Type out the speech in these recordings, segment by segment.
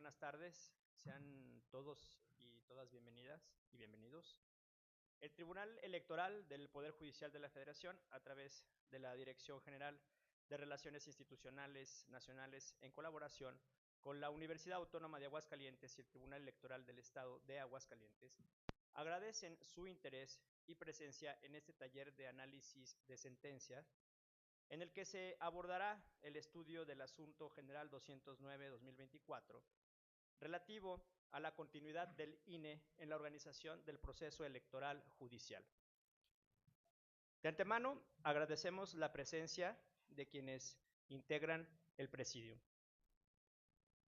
buenas tardes. Sean todos y todas bienvenidas y bienvenidos. El Tribunal Electoral del Poder Judicial de la Federación, a través de la Dirección General de Relaciones Institucionales Nacionales, en colaboración con la Universidad Autónoma de Aguascalientes y el Tribunal Electoral del Estado de Aguascalientes, agradecen su interés y presencia en este taller de análisis de sentencias, en el que se abordará el estudio del Asunto General 209-2024, relativo a la continuidad del INE en la organización del proceso electoral judicial. De antemano, agradecemos la presencia de quienes integran el presidium.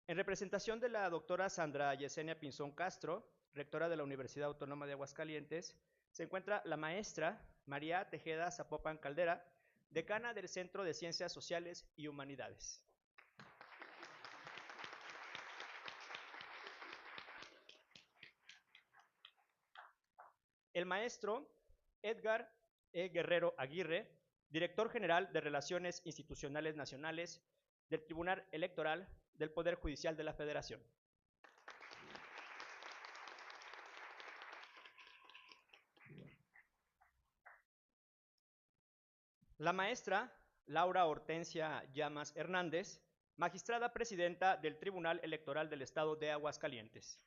En representación de la doctora Sandra Yesenia Pinzón Castro, rectora de la Universidad Autónoma de Aguascalientes, se encuentra la maestra María Tejeda Zapopan Caldera, decana del Centro de Ciencias Sociales y Humanidades. El maestro Edgar E. Guerrero Aguirre, director general de Relaciones Institucionales Nacionales del Tribunal Electoral del Poder Judicial de la Federación. La maestra Laura Hortensia Llamas Hernández, magistrada presidenta del Tribunal Electoral del Estado de Aguascalientes.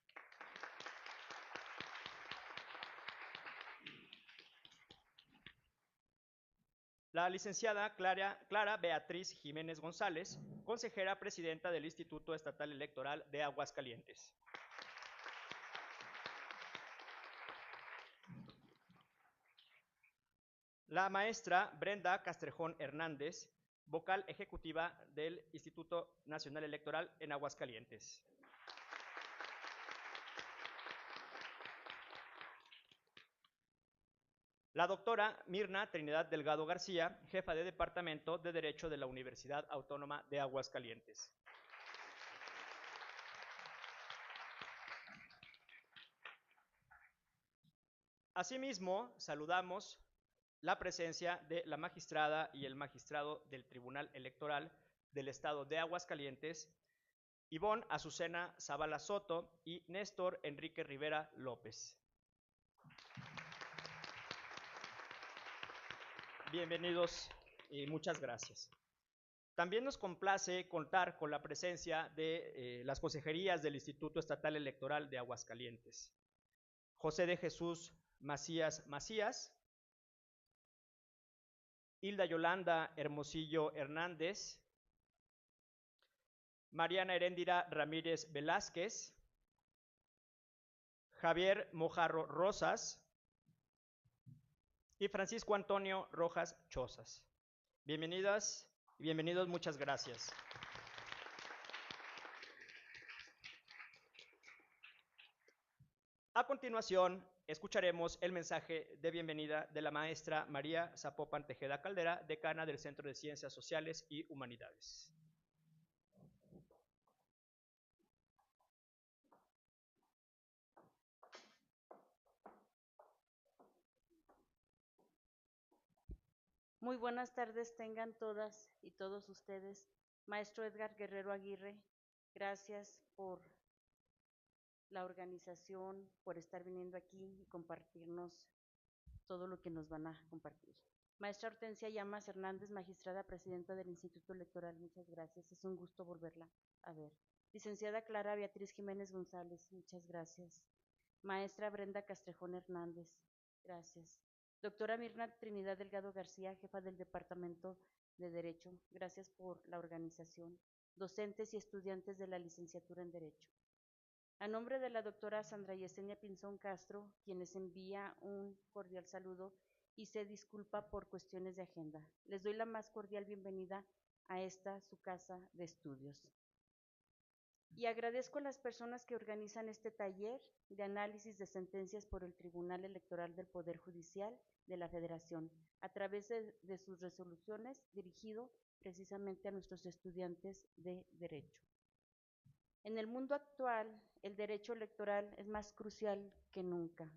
La licenciada Clara Beatriz Jiménez González, consejera presidenta del Instituto Estatal Electoral de Aguascalientes. La maestra Brenda Castrejón Hernández, vocal ejecutiva del Instituto Nacional Electoral en Aguascalientes. La doctora Mirna Trinidad Delgado García, jefa de Departamento de Derecho de la Universidad Autónoma de Aguascalientes. Asimismo, saludamos la presencia de la magistrada y el magistrado del Tribunal Electoral del Estado de Aguascalientes, Ivonne Azucena Zavala Soto y Néstor Enrique Rivera López. Bienvenidos y muchas gracias. También nos complace contar con la presencia de las consejerías del Instituto Estatal Electoral de Aguascalientes. José de Jesús Macías Macías, Hilda Yolanda Hermosillo Hernández, Mariana Heréndira Ramírez Velázquez, Javier Mojarro Rosas y Francisco Antonio Rojas Chozas. Bienvenidas y bienvenidos, muchas gracias. A continuación, escucharemos el mensaje de bienvenida de la maestra María Zapopan Tejeda Caldera, decana del Centro de Ciencias Sociales y Humanidades. Muy buenas tardes tengan todas y todos ustedes. Maestro Edgar Guerrero Aguirre, gracias por la organización, por estar viniendo aquí y compartirnos todo lo que nos van a compartir. Maestra Hortensia Llamas Hernández, magistrada presidenta del Instituto Electoral, muchas gracias, es un gusto volverla a ver. Licenciada Clara Beatriz Jiménez González, muchas gracias. Maestra Brenda Castrejón Hernández, gracias. Doctora Mirna Trinidad Delgado García, jefa del Departamento de Derecho, gracias por la organización. Docentes y estudiantes de la licenciatura en Derecho. A nombre de la doctora Sandra Yesenia Pinzón Castro, quien les envía un cordial saludo y se disculpa por cuestiones de agenda. Les doy la más cordial bienvenida a esta su casa de estudios. Y agradezco a las personas que organizan este taller de análisis de sentencias por el Tribunal Electoral del Poder Judicial de la Federación, a través de sus resoluciones dirigido precisamente a nuestros estudiantes de Derecho. En el mundo actual, el derecho electoral es más crucial que nunca.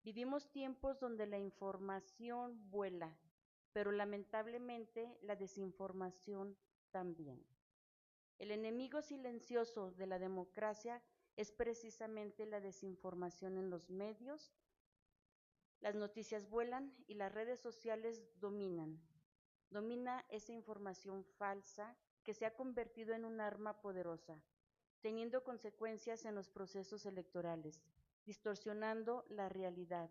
Vivimos tiempos donde la información vuela, pero lamentablemente la desinformación también. El enemigo silencioso de la democracia es precisamente la desinformación en los medios. Las noticias vuelan y las redes sociales dominan. Domina esa información falsa que se ha convertido en un arma poderosa, teniendo consecuencias en los procesos electorales, distorsionando la realidad,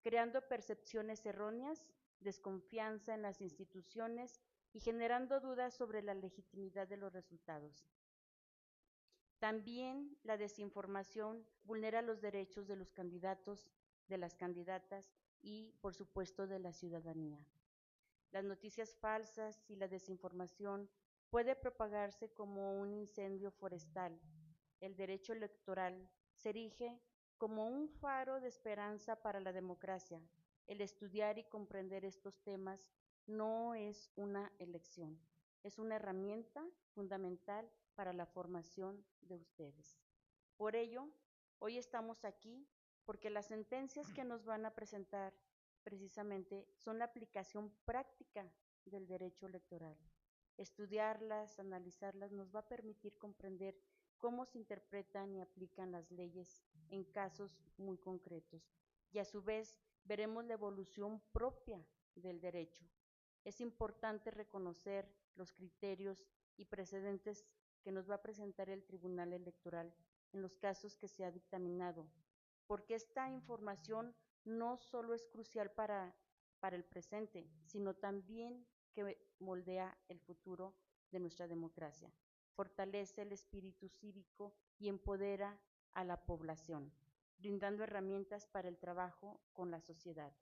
creando percepciones erróneas, desconfianza en las instituciones y generando dudas sobre la legitimidad de los resultados. También la desinformación vulnera los derechos de los candidatos, de las candidatas y, por supuesto, de la ciudadanía. Las noticias falsas y la desinformación puede propagarse como un incendio forestal. El derecho electoral se erige como un faro de esperanza para la democracia. El estudiar y comprender estos temas no es una elección, es una herramienta fundamental para la formación de ustedes. Por ello, hoy estamos aquí porque las sentencias que nos van a presentar precisamente son la aplicación práctica del derecho electoral. Estudiarlas, analizarlas, nos va a permitir comprender cómo se interpretan y aplican las leyes en casos muy concretos. Y a su vez, veremos la evolución propia del derecho. Es importante reconocer los criterios y precedentes que nos va a presentar el Tribunal Electoral en los casos que se ha dictaminado, porque esta información no solo es crucial para el presente, sino también que moldea el futuro de nuestra democracia, fortalece el espíritu cívico y empodera a la población, brindando herramientas para el trabajo con la sociedad.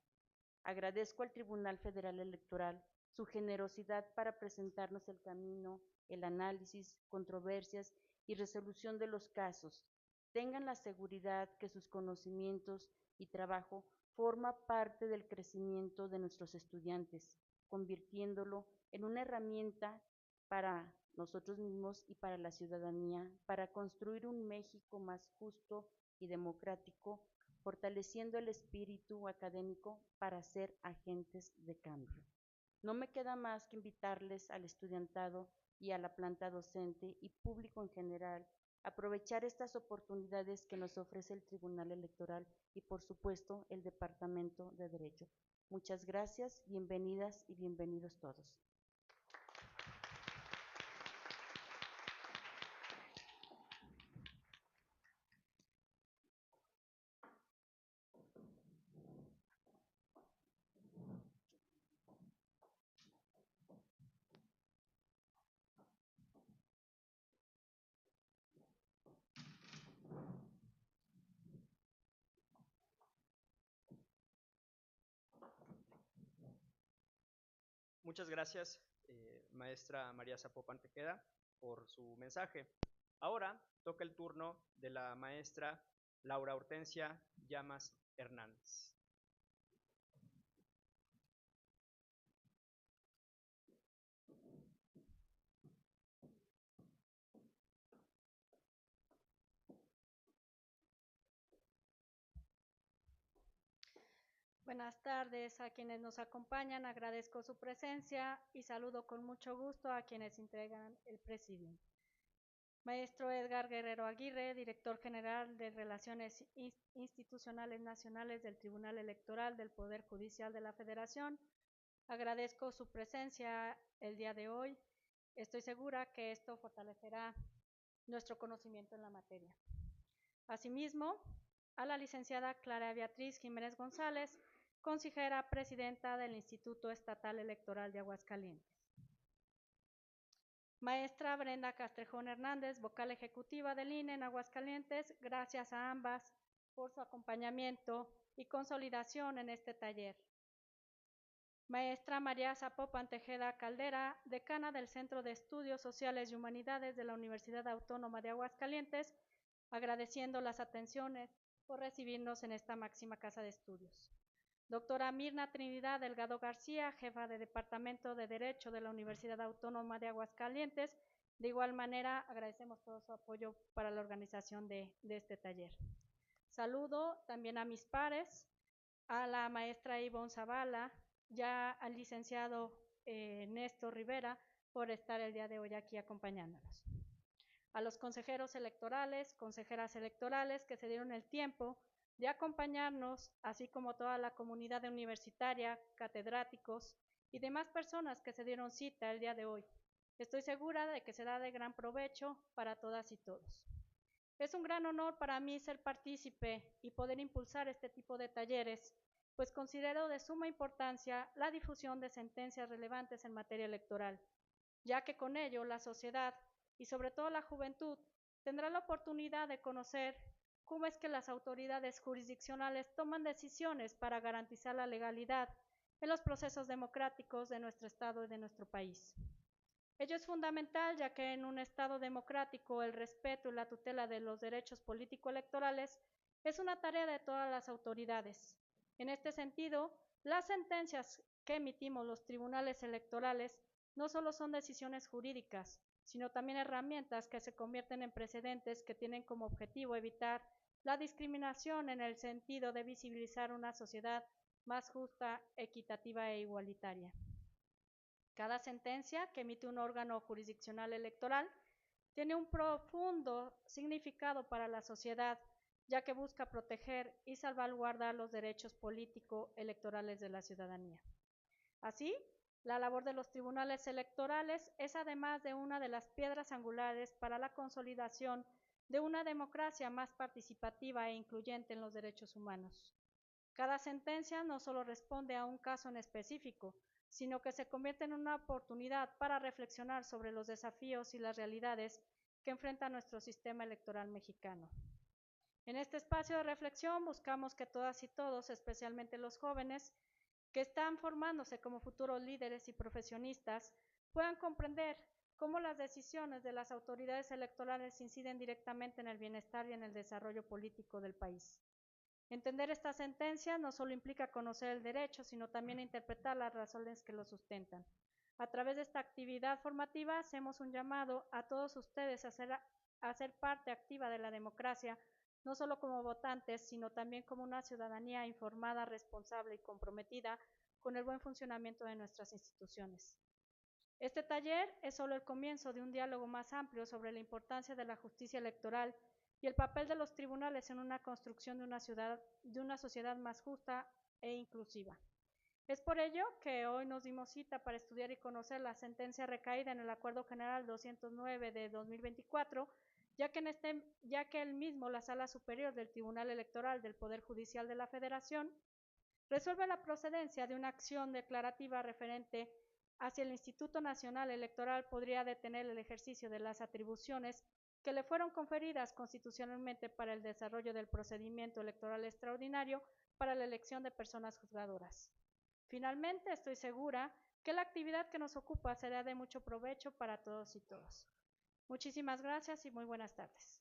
Agradezco al Tribunal Federal Electoral su generosidad para presentarnos el camino, el análisis, controversias y resolución de los casos. Tengan la seguridad que sus conocimientos y trabajo forma parte del crecimiento de nuestros estudiantes, convirtiéndolo en una herramienta para nosotros mismos y para la ciudadanía, para construir un México más justo y democrático, fortaleciendo el espíritu académico para ser agentes de cambio. No me queda más que invitarles al estudiantado y a la planta docente y público en general a aprovechar estas oportunidades que nos ofrece el Tribunal Electoral y, por supuesto, el Departamento de Derecho. Muchas gracias, bienvenidas y bienvenidos todos. Muchas gracias, maestra María Zapopan Tejeda, por su mensaje. Ahora toca el turno de la maestra Laura Hortensia Llamas Hernández. Buenas tardes a quienes nos acompañan, agradezco su presencia y saludo con mucho gusto a quienes integran el presidium. Maestro Edgar Guerrero Aguirre, director general de Relaciones Institucionales Nacionales del Tribunal Electoral del Poder Judicial de la Federación, agradezco su presencia el día de hoy. Estoy segura que esto fortalecerá nuestro conocimiento en la materia. Asimismo, a la licenciada Clara Beatriz Jiménez González, consejera presidenta del Instituto Estatal Electoral de Aguascalientes. Maestra Brenda Castrejón Hernández, vocal ejecutiva del INE en Aguascalientes, gracias a ambas por su acompañamiento y consolidación en este taller. Maestra María Zapopan Tejeda Caldera, decana del Centro de Estudios Sociales y Humanidades de la Universidad Autónoma de Aguascalientes, agradeciendo las atenciones por recibirnos en esta máxima casa de estudios. Doctora Mirna Trinidad Delgado García, jefa de Departamento de Derecho de la Universidad Autónoma de Aguascalientes. De igual manera, agradecemos todo su apoyo para la organización de este taller. Saludo también a mis pares, a la maestra Ivonne Zavala, ya al licenciado Néstor Rivera, por estar el día de hoy aquí acompañándonos. a los consejeros electorales, consejeras electorales que se dieron el tiempo de acompañarnos, así como toda la comunidad universitaria, catedráticos y demás personas que se dieron cita el día de hoy. Estoy segura de que será de gran provecho para todas y todos. Es un gran honor para mí ser partícipe y poder impulsar este tipo de talleres, pues considero de suma importancia la difusión de sentencias relevantes en materia electoral, ya que con ello la sociedad y sobre todo la juventud tendrá la oportunidad de conocer cómo es que las autoridades jurisdiccionales toman decisiones para garantizar la legalidad en los procesos democráticos de nuestro Estado y de nuestro país. Ello es fundamental, ya que en un Estado democrático el respeto y la tutela de los derechos político-electorales es una tarea de todas las autoridades. En este sentido, las sentencias que emitimos los tribunales electorales no solo son decisiones jurídicas, sino también herramientas que se convierten en precedentes que tienen como objetivo evitar la discriminación en el sentido de visibilizar una sociedad más justa, equitativa e igualitaria. Cada sentencia que emite un órgano jurisdiccional electoral tiene un profundo significado para la sociedad, ya que busca proteger y salvaguardar los derechos político-electorales de la ciudadanía. Así, la labor de los tribunales electorales es además de una de las piedras angulares para la consolidación de una democracia más participativa e incluyente en los derechos humanos. Cada sentencia no solo responde a un caso en específico, sino que se convierte en una oportunidad para reflexionar sobre los desafíos y las realidades que enfrenta nuestro sistema electoral mexicano. En este espacio de reflexión buscamos que todas y todos, especialmente los jóvenes, que están formándose como futuros líderes y profesionistas, puedan comprender cómo las decisiones de las autoridades electorales inciden directamente en el bienestar y en el desarrollo político del país. Entender esta sentencia no solo implica conocer el derecho, sino también interpretar las razones que lo sustentan. A través de esta actividad formativa hacemos un llamado a todos ustedes a ser parte activa de la democracia, no solo como votantes, sino también como una ciudadanía informada, responsable y comprometida con el buen funcionamiento de nuestras instituciones. Este taller es solo el comienzo de un diálogo más amplio sobre la importancia de la justicia electoral y el papel de los tribunales en una construcción de una sociedad más justa e inclusiva. Es por ello que hoy nos dimos cita para estudiar y conocer la sentencia recaída en el Acuerdo General 209 de 2024, ya que el mismo, la Sala Superior del Tribunal Electoral del Poder Judicial de la Federación, resuelve la procedencia de una acción declarativa referente hacia el Instituto Nacional Electoral podría detener el ejercicio de las atribuciones que le fueron conferidas constitucionalmente para el desarrollo del procedimiento electoral extraordinario para la elección de personas juzgadoras. Finalmente, estoy segura que la actividad que nos ocupa será de mucho provecho para todos y todas. Muchísimas gracias y muy buenas tardes.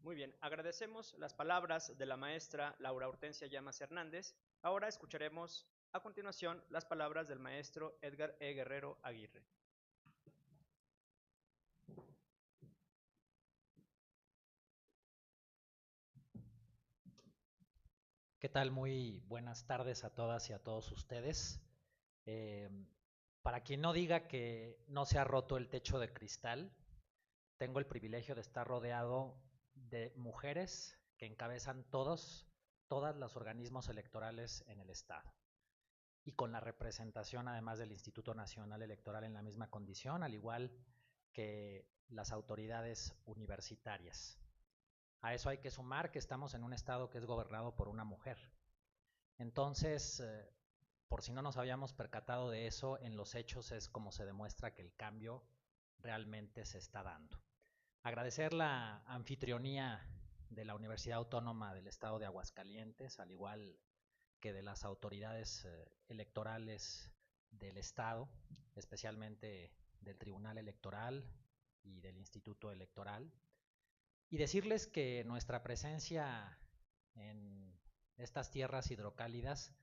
Muy bien, agradecemos las palabras de la maestra Laura Hortensia Llamas Hernández. Ahora escucharemos a continuación las palabras del maestro Edgar E. Guerrero Aguirre. ¿Qué tal? Muy buenas tardes a todas y a todos ustedes. Para quien no diga que no se ha roto el techo de cristal, tengo el privilegio de estar rodeado de mujeres que encabezan todos los organismos electorales en el Estado y con la representación además del Instituto Nacional Electoral en la misma condición, al igual que las autoridades universitarias. A eso hay que sumar que estamos en un estado que es gobernado por una mujer. Entonces, por si no nos habíamos percatado de eso, en los hechos es como se demuestra que el cambio realmente se está dando. Agradecer la anfitrionía de la Universidad Autónoma del Estado de Aguascalientes, al igual que de las autoridades electorales del Estado, especialmente del Tribunal Electoral y del Instituto Electoral, y decirles que nuestra presencia en estas tierras hidrocálidas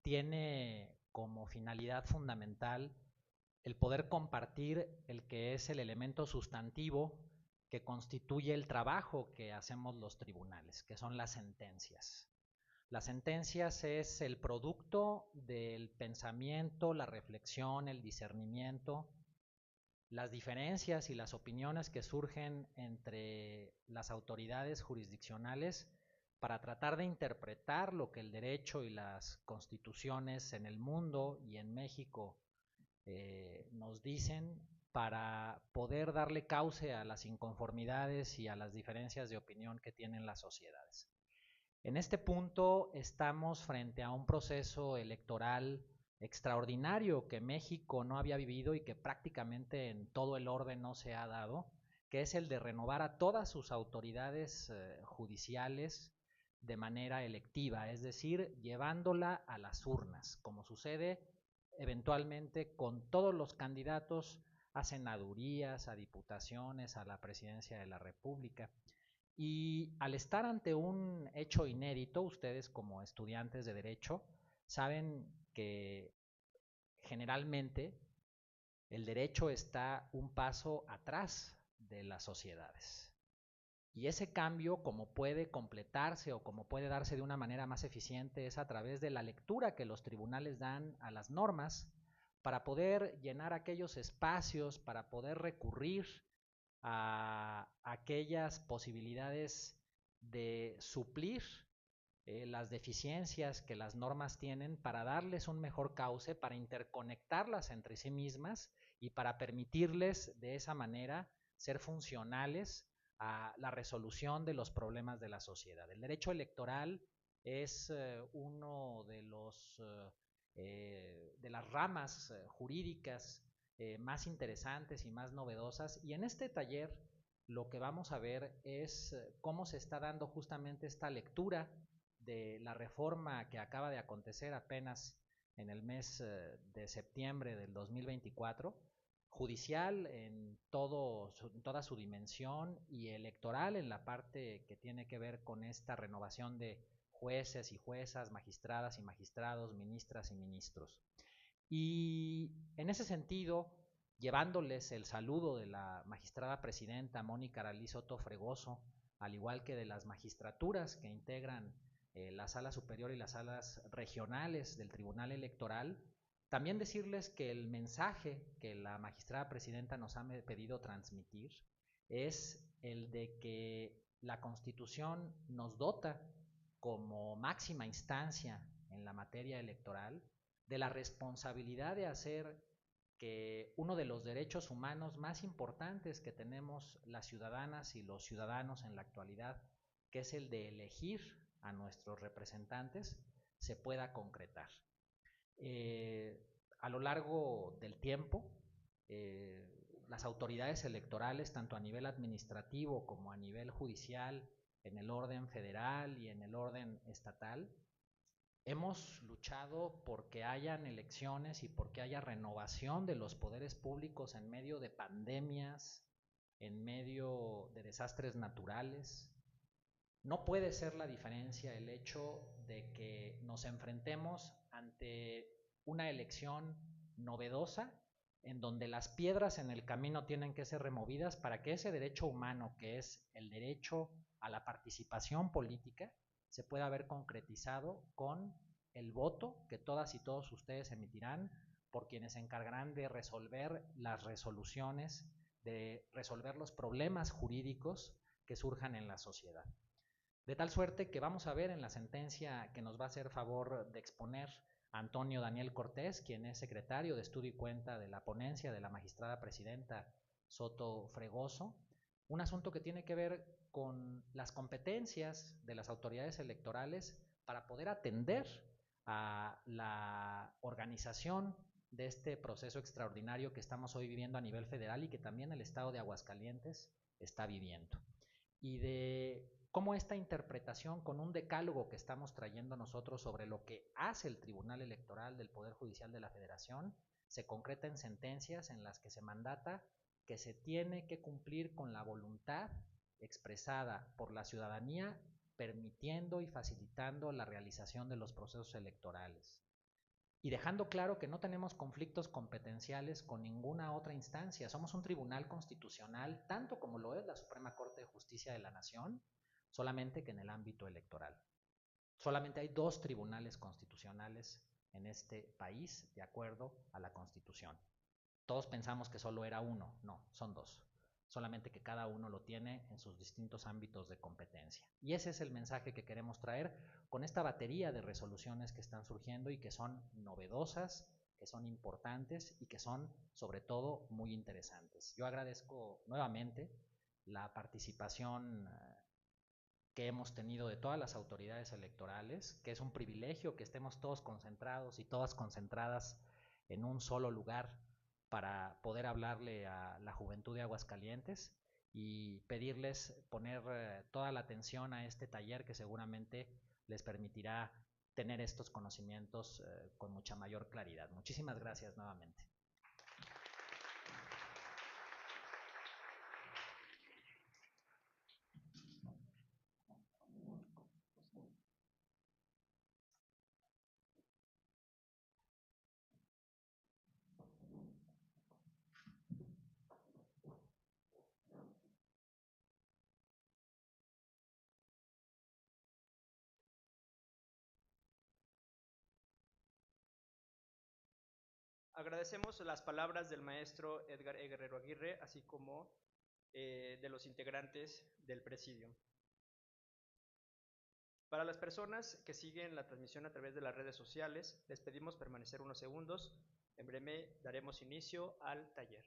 tiene como finalidad fundamental el poder compartir el que es el elemento sustantivo que constituye el trabajo que hacemos los tribunales, que son las sentencias. Las sentencias es el producto del pensamiento, la reflexión, el discernimiento, las diferencias y las opiniones que surgen entre las autoridades jurisdiccionales para tratar de interpretar lo que el derecho y las constituciones en el mundo y en México nos dicen, para poder darle cauce a las inconformidades y a las diferencias de opinión que tienen las sociedades. En este punto estamos frente a un proceso electoral extraordinario que México no había vivido y que prácticamente en todo el orden no se ha dado, que es el de renovar a todas sus autoridades judiciales de manera electiva, es decir, llevándola a las urnas, como sucede eventualmente con todos los candidatos a senadurías, a diputaciones, a la presidencia de la República. Y al estar ante un hecho inédito, ustedes como estudiantes de Derecho saben que generalmente el derecho está un paso atrás de las sociedades. Y ese cambio, como puede completarse o como puede darse de una manera más eficiente, es a través de la lectura que los tribunales dan a las normas para poder llenar aquellos espacios, para poder recurrir a aquellas posibilidades de suplir las deficiencias que las normas tienen, para darles un mejor cauce, para interconectarlas entre sí mismas y para permitirles de esa manera ser funcionales a la resolución de los problemas de la sociedad. El derecho electoral es uno de las ramas jurídicas más interesantes y más novedosas, y en este taller lo que vamos a ver es cómo se está dando justamente esta lectura de la reforma que acaba de acontecer apenas en el mes de septiembre del 2024, judicial en toda su dimensión y electoral en la parte que tiene que ver con esta renovación de jueces y juezas, magistradas y magistrados, ministras y ministros. Y en ese sentido, llevándoles el saludo de la magistrada presidenta Mónica Aralí Soto Fregoso, al igual que de las magistraturas que integran la sala superior y las salas regionales del Tribunal Electoral, también decirles que el mensaje que la magistrada presidenta nos ha pedido transmitir es el de que la Constitución nos dota como máxima instancia en la materia electoral de la responsabilidad de hacer que uno de los derechos humanos más importantes que tenemos las ciudadanas y los ciudadanos en la actualidad, que es el de elegir a nuestros representantes, se pueda concretar. A lo largo del tiempo, las autoridades electorales, tanto a nivel administrativo como a nivel judicial, en el orden federal y en el orden estatal, hemos luchado porque hayan elecciones y porque haya renovación de los poderes públicos en medio de pandemias, en medio de desastres naturales. No puede ser la diferencia el hecho de que nos enfrentemos ante una elección novedosa en donde las piedras en el camino tienen que ser removidas para que ese derecho humano, que es el derecho a la participación política, se pueda ver concretizado con el voto que todas y todos ustedes emitirán por quienes se encargarán de resolver las resoluciones, de resolver los problemas jurídicos que surjan en la sociedad. De tal suerte que vamos a ver en la sentencia que nos va a hacer favor de exponer Antonio Daniel Cortés, quien es secretario de Estudio y Cuenta de la ponencia de la magistrada presidenta Soto Fregoso, un asunto que tiene que ver con las competencias de las autoridades electorales para poder atender a la organización de este proceso extraordinario que estamos hoy viviendo a nivel federal y que también el estado de Aguascalientes está viviendo. Y de cómo esta interpretación con un decálogo que estamos trayendo nosotros sobre lo que hace el Tribunal Electoral del Poder Judicial de la Federación se concreta en sentencias en las que se mandata que se tiene que cumplir con la voluntad expresada por la ciudadanía permitiendo y facilitando la realización de los procesos electorales. Y dejando claro que no tenemos conflictos competenciales con ninguna otra instancia. Somos un tribunal constitucional, tanto como lo es la Suprema Corte de Justicia de la Nación, solamente que en el ámbito electoral. Solamente hay 2 tribunales constitucionales en este país, de acuerdo a la Constitución. Todos pensamos que solo era uno, no, son 2. Solamente que cada uno lo tiene en sus distintos ámbitos de competencia. Y ese es el mensaje que queremos traer con esta batería de resoluciones que están surgiendo y que son novedosas, que son importantes y que son, sobre todo, muy interesantes. Yo agradezco nuevamente la participación que hemos tenido de todas las autoridades electorales, que es un privilegio que estemos todos concentrados y todas concentradas en un solo lugar para poder hablarle a la juventud de Aguascalientes y pedirles poner toda la atención a este taller que seguramente les permitirá tener estos conocimientos con mucha mayor claridad. Muchísimas gracias nuevamente. Agradecemos las palabras del maestro Edgar E. Guerrero Aguirre, así como de los integrantes del presidium. Para las personas que siguen la transmisión a través de las redes sociales, les pedimos permanecer unos segundos. En breve daremos inicio al taller.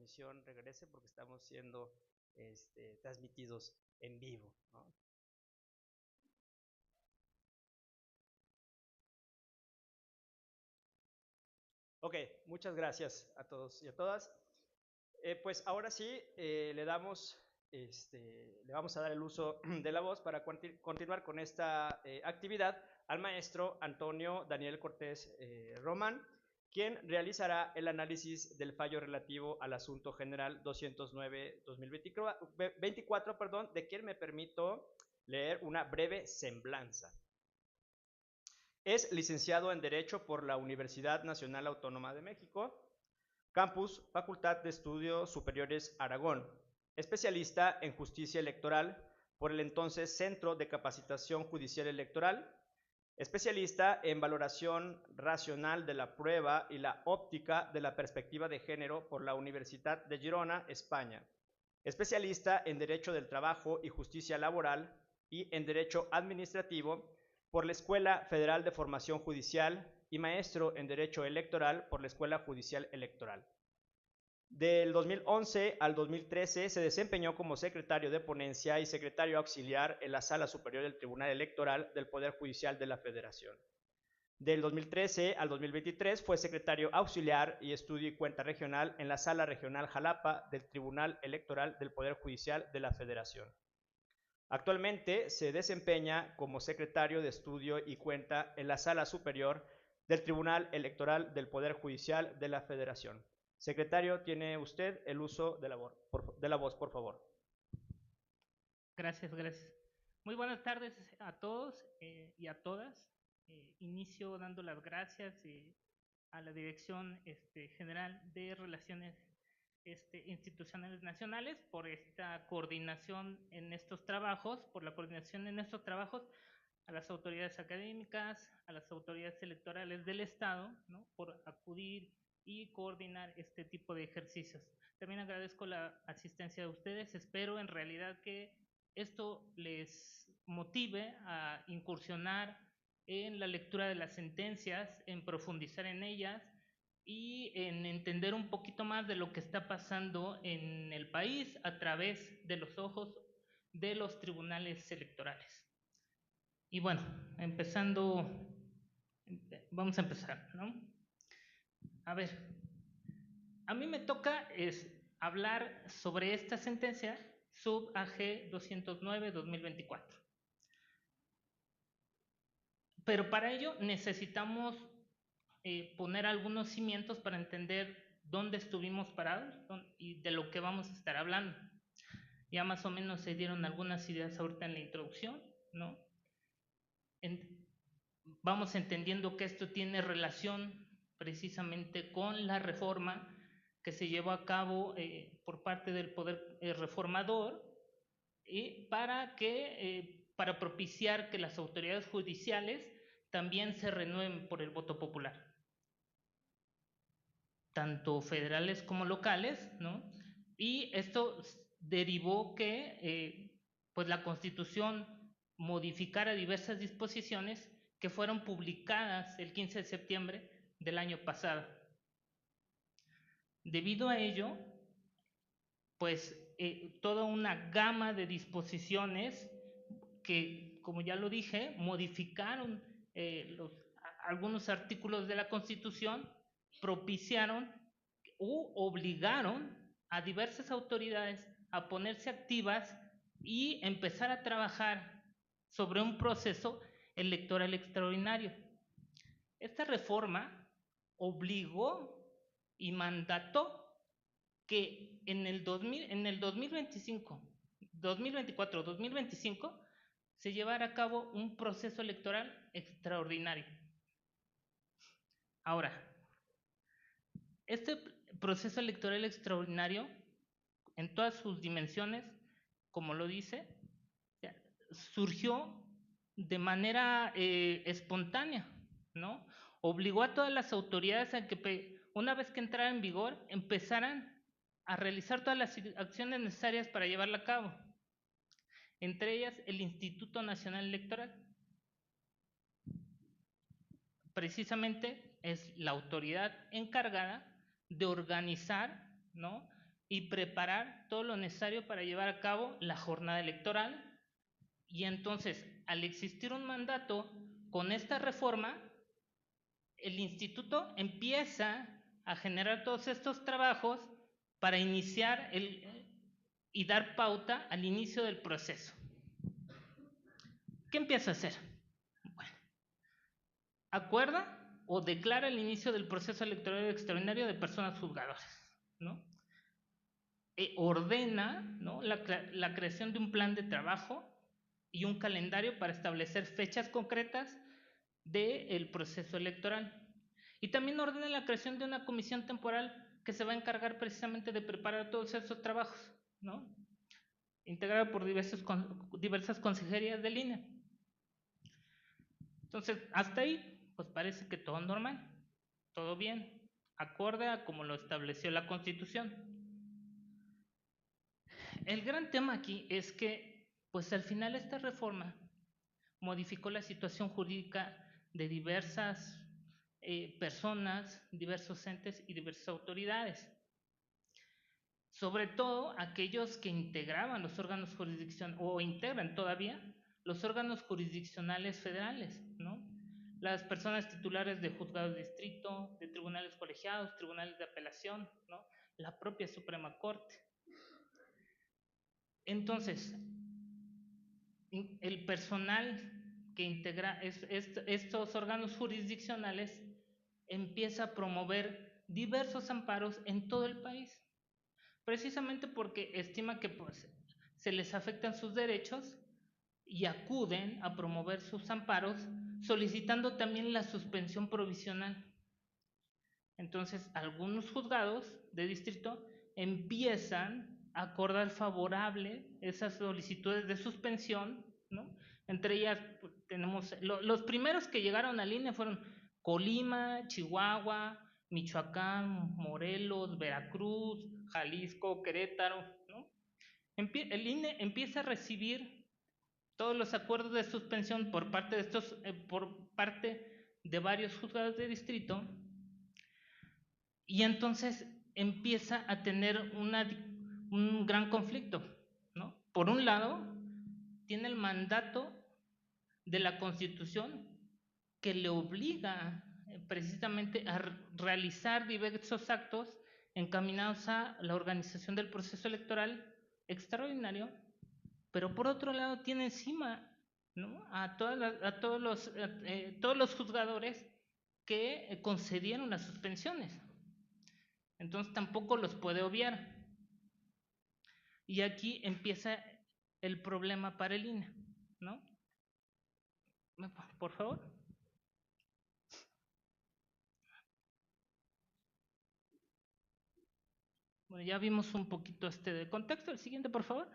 transmisión regrese porque estamos siendo transmitidos en vivo, ¿no? Ok, muchas gracias a todos y a todas. Pues ahora sí, le vamos a dar el uso de la voz para continuar con esta actividad al maestro Antonio Daniel Cortés Román, quien realizará el análisis del fallo relativo al asunto general 209-2024, de quien me permito leer una breve semblanza. Es licenciado en Derecho por la Universidad Nacional Autónoma de México, Campus Facultad de Estudios Superiores Aragón, especialista en Justicia Electoral por el entonces Centro de Capacitación Judicial Electoral, especialista en Valoración Racional de la Prueba y la Óptica de la Perspectiva de Género por la Universidad de Girona, España, especialista en Derecho del Trabajo y Justicia Laboral y en Derecho Administrativo por la Escuela Federal de Formación Judicial y maestro en Derecho Electoral por la Escuela Judicial Electoral. Del 2011 al 2013 se desempeñó como secretario de ponencia y secretario auxiliar en la Sala Superior del Tribunal Electoral del Poder Judicial de la Federación. Del 2013 al 2023 fue secretario auxiliar y estudio y cuenta regional en la Sala Regional Jalapa del Tribunal Electoral del Poder Judicial de la Federación. Actualmente se desempeña como secretario de estudio y cuenta en la Sala Superior del Tribunal Electoral del Poder Judicial de la Federación. Secretario, tiene usted el uso de la voz, por favor. Gracias. Muy buenas tardes a todos y a todas. Inicio dando las gracias a la Dirección General de Relaciones Institucionales Nacionales por esta coordinación en estos trabajos, a las autoridades académicas, a las autoridades electorales del Estado, ¿no?, por acudir y coordinar este tipo de ejercicios. También agradezco la asistencia de ustedes. Espero en realidad que esto les motive a incursionar en la lectura de las sentencias, en profundizar en ellas y en entender un poquito más de lo que está pasando en el país a través de los ojos de los tribunales electorales. Y bueno, vamos a empezar, ¿no? A ver, a mí me toca hablar sobre esta sentencia sub AG 209-2024. Pero para ello necesitamos poner algunos cimientos para entender dónde estuvimos parados y de lo que vamos a estar hablando. Ya más o menos se dieron algunas ideas ahorita en la introducción, ¿no? Vamos entendiendo que esto tiene relación precisamente con la reforma que se llevó a cabo por parte del Poder Reformador para propiciar que las autoridades judiciales también se renueven por el voto popular, tanto federales como locales, ¿no? Y esto derivó que pues la Constitución modificara diversas disposiciones que fueron publicadas el 15 de septiembre del año pasado. Debido a ello, pues toda una gama de disposiciones que, como ya lo dije, modificaron algunos artículos de la Constitución, propiciaron u obligaron a diversas autoridades a ponerse activas y empezar a trabajar sobre un proceso electoral extraordinario. Esta reforma obligó y mandató que en el 2025, 2024, 2025 se llevara a cabo un proceso electoral extraordinario. Ahora, este proceso electoral extraordinario, en todas sus dimensiones, como lo dice, surgió de manera espontánea, ¿no? Obligó a todas las autoridades a que, una vez que entrara en vigor, empezaran a realizar todas las acciones necesarias para llevarla a cabo. Entre ellas, el Instituto Nacional Electoral. Precisamente es la autoridad encargada de organizar, ¿no?, y preparar todo lo necesario para llevar a cabo la jornada electoral. Y entonces, al existir un mandato con esta reforma, el instituto empieza a generar todos estos trabajos para iniciar y dar pauta al inicio del proceso. ¿Qué empieza a hacer? Bueno, acuerda o declara el inicio del proceso electoral extraordinario de personas juzgadoras, ¿no? Ordena, ¿no?, la creación de un plan de trabajo y un calendario para establecer fechas concretas del proceso electoral. Y también ordena la creación de una comisión temporal que se va a encargar precisamente de preparar todos esos trabajos, ¿no?, integrada por diversas consejerías del INE. Entonces, hasta ahí, pues parece que todo normal, todo bien, acorde a como lo estableció la Constitución. El gran tema aquí es que, pues al final esta reforma modificó la situación jurídica de diversas personas, diversos entes y diversas autoridades. Sobre todo aquellos que integraban los órganos jurisdiccionales o integran todavía los órganos jurisdiccionales federales, ¿no? Las personas titulares de juzgados de distrito, de tribunales colegiados, tribunales de apelación, ¿no?, la propia Suprema Corte. Entonces, el personal que integra estos órganos jurisdiccionales empieza a promover diversos amparos en todo el país, precisamente porque estima que pues, se les afectan sus derechos y acuden a promover sus amparos solicitando también la suspensión provisional. Entonces, algunos juzgados de distrito empiezan a acordar favorable esas solicitudes de suspensión, ¿no? Entre ellas pues, tenemos los primeros que llegaron al INE fueron Colima, Chihuahua, Michoacán, Morelos, Veracruz, Jalisco, Querétaro, ¿no? El INE empieza a recibir todos los acuerdos de suspensión por parte de varios juzgados de distrito, y entonces empieza a tener un gran conflicto, ¿no? Por un lado, tiene el mandato de la Constitución que le obliga precisamente a realizar diversos actos encaminados a la organización del proceso electoral extraordinario, pero por otro lado tiene encima, ¿no?, a todos los juzgadores que concedieron las suspensiones. Entonces tampoco los puede obviar. Y aquí empieza el problema para el INE, ¿no? Por favor. Bueno, ya vimos un poquito de contexto. El siguiente, por favor.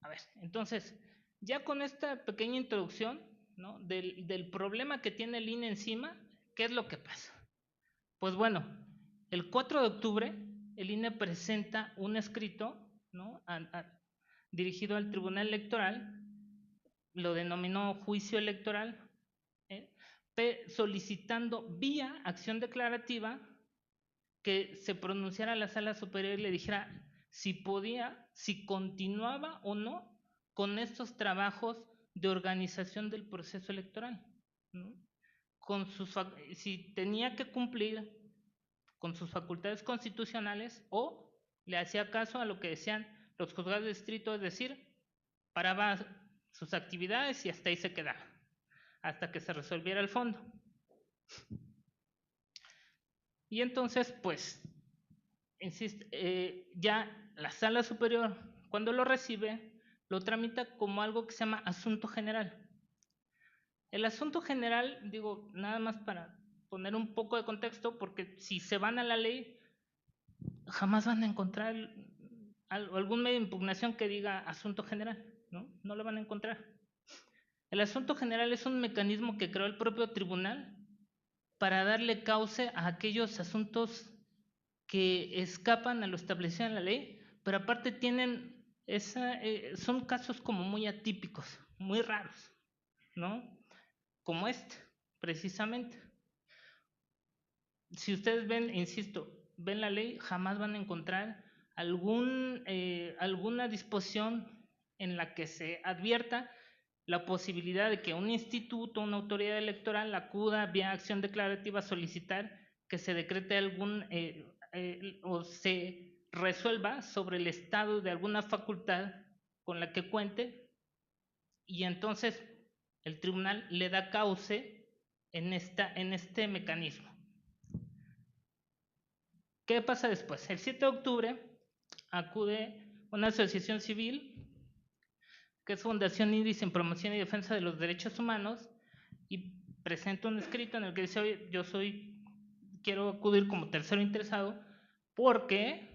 A ver, entonces, ya con esta pequeña introducción, ¿no?, del problema que tiene el INE encima, ¿qué es lo que pasa? Pues bueno, el 4 de octubre el INE presenta un escrito, ¿no?, dirigido al Tribunal Electoral, lo denominó juicio electoral, solicitando vía acción declarativa que se pronunciara la Sala Superior y le dijera si continuaba o no con estos trabajos de organización del proceso electoral, ¿no?, si tenía que cumplir con sus facultades constitucionales o le hacía caso a lo que decían los juzgados de distrito, es decir, paraba sus actividades y hasta ahí se quedaba, hasta que se resolviera el fondo. Y entonces, pues, ya la Sala Superior, cuando lo recibe, lo tramita como algo que se llama asunto general. El asunto general, digo, nada más para poner un poco de contexto, porque si se van a la ley, jamás van a encontrar algún medio de impugnación que diga asunto general, ¿no? No lo van a encontrar. El asunto general es un mecanismo que creó el propio tribunal para darle cauce a aquellos asuntos que escapan a lo establecido en la ley, pero aparte son casos como muy atípicos, muy raros, ¿no? Como precisamente. Si ustedes ven, insisto, ven la ley, jamás van a encontrar alguna disposición en la que se advierta la posibilidad de que un instituto, una autoridad electoral acuda vía acción declarativa a solicitar que se decrete o se resuelva sobre el estado de alguna facultad con la que cuente, y entonces el tribunal le da cauce en este mecanismo. ¿Qué pasa después? El 7 de octubre acude una asociación civil, que es Fundación Índice en Promoción y Defensa de los Derechos Humanos, y presenta un escrito en el que dice: oye, quiero acudir como tercero interesado porque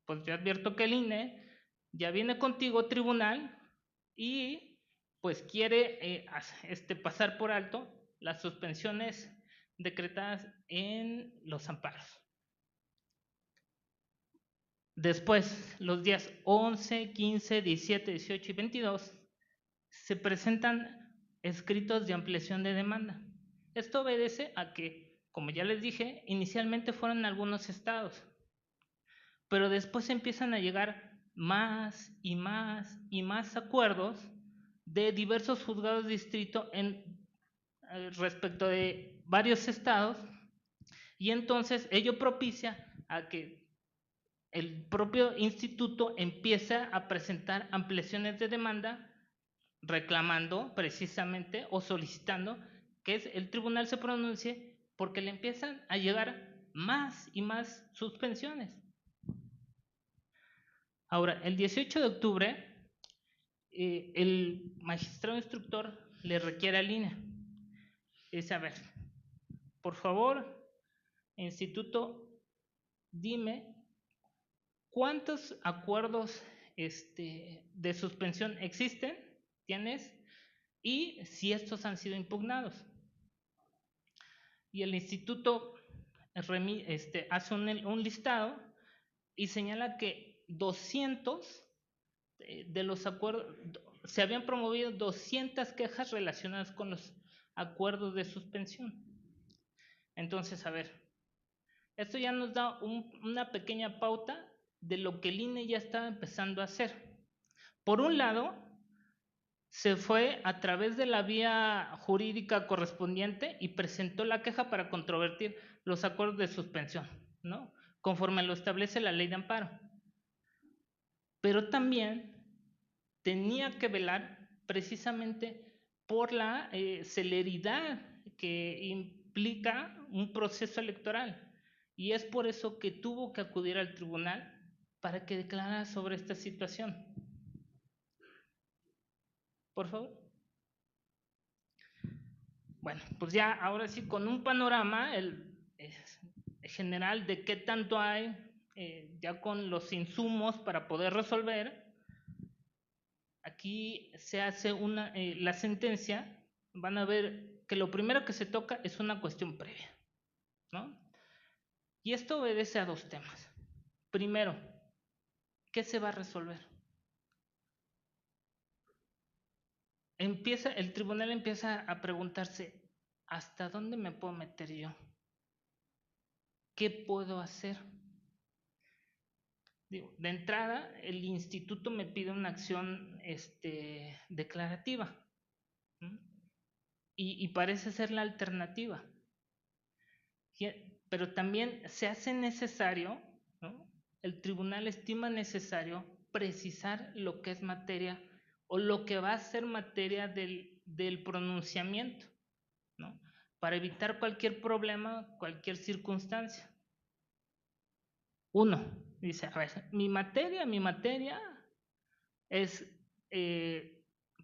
pues yo advierto que el INE ya viene contigo, tribunal, y pues quiere pasar por alto las suspensiones decretadas en los amparos. Después, los días 11, 15, 17, 18 y 22, se presentan escritos de ampliación de demanda. Esto obedece a que, como ya les dije, inicialmente fueron algunos estados, pero después empiezan a llegar más y más y más acuerdos de diversos juzgados de distrito respecto de varios estados, y entonces ello propicia a que el propio instituto empieza a presentar ampliaciones de demanda reclamando precisamente o solicitando que el tribunal se pronuncie porque le empiezan a llegar más y más suspensiones. Ahora, el 18 de octubre, el magistrado instructor le requiere al INE. Dice: a ver, por favor, instituto, dime cuántos acuerdos de suspensión existen, tienes, y si estos han sido impugnados. Y el instituto hace un listado y señala que 200 de los acuerdos, se habían promovido 200 quejas relacionadas con los acuerdos de suspensión. Entonces, a ver, esto ya nos da una pequeña pauta de lo que el INE ya estaba empezando a hacer. Por un lado, se fue a través de la vía jurídica correspondiente y presentó la queja para controvertir los acuerdos de suspensión, ¿no?, conforme lo establece la ley de amparo. Pero también tenía que velar precisamente por la celeridad que implica un proceso electoral, y es por eso que tuvo que acudir al tribunal para que declarara sobre esta situación. Por favor. Bueno, pues ya ahora sí, con un panorama general de qué tanto hay, ya con los insumos para poder resolver, aquí se hace la sentencia. Van a ver que lo primero que se toca es una cuestión previa, ¿no? Y esto obedece a dos temas. Primero, ¿qué se va a resolver? El tribunal empieza a preguntarse: ¿hasta dónde me puedo meter yo? ¿Qué puedo hacer? De entrada, el instituto me pide una acción declarativa, ¿sí? Y parece ser la alternativa. Pero también se hace necesario, ¿no?, el tribunal estima necesario precisar lo que es materia o lo que va a ser materia del pronunciamiento, ¿no?, para evitar cualquier problema, cualquier circunstancia. Uno dice: a ver, mi materia es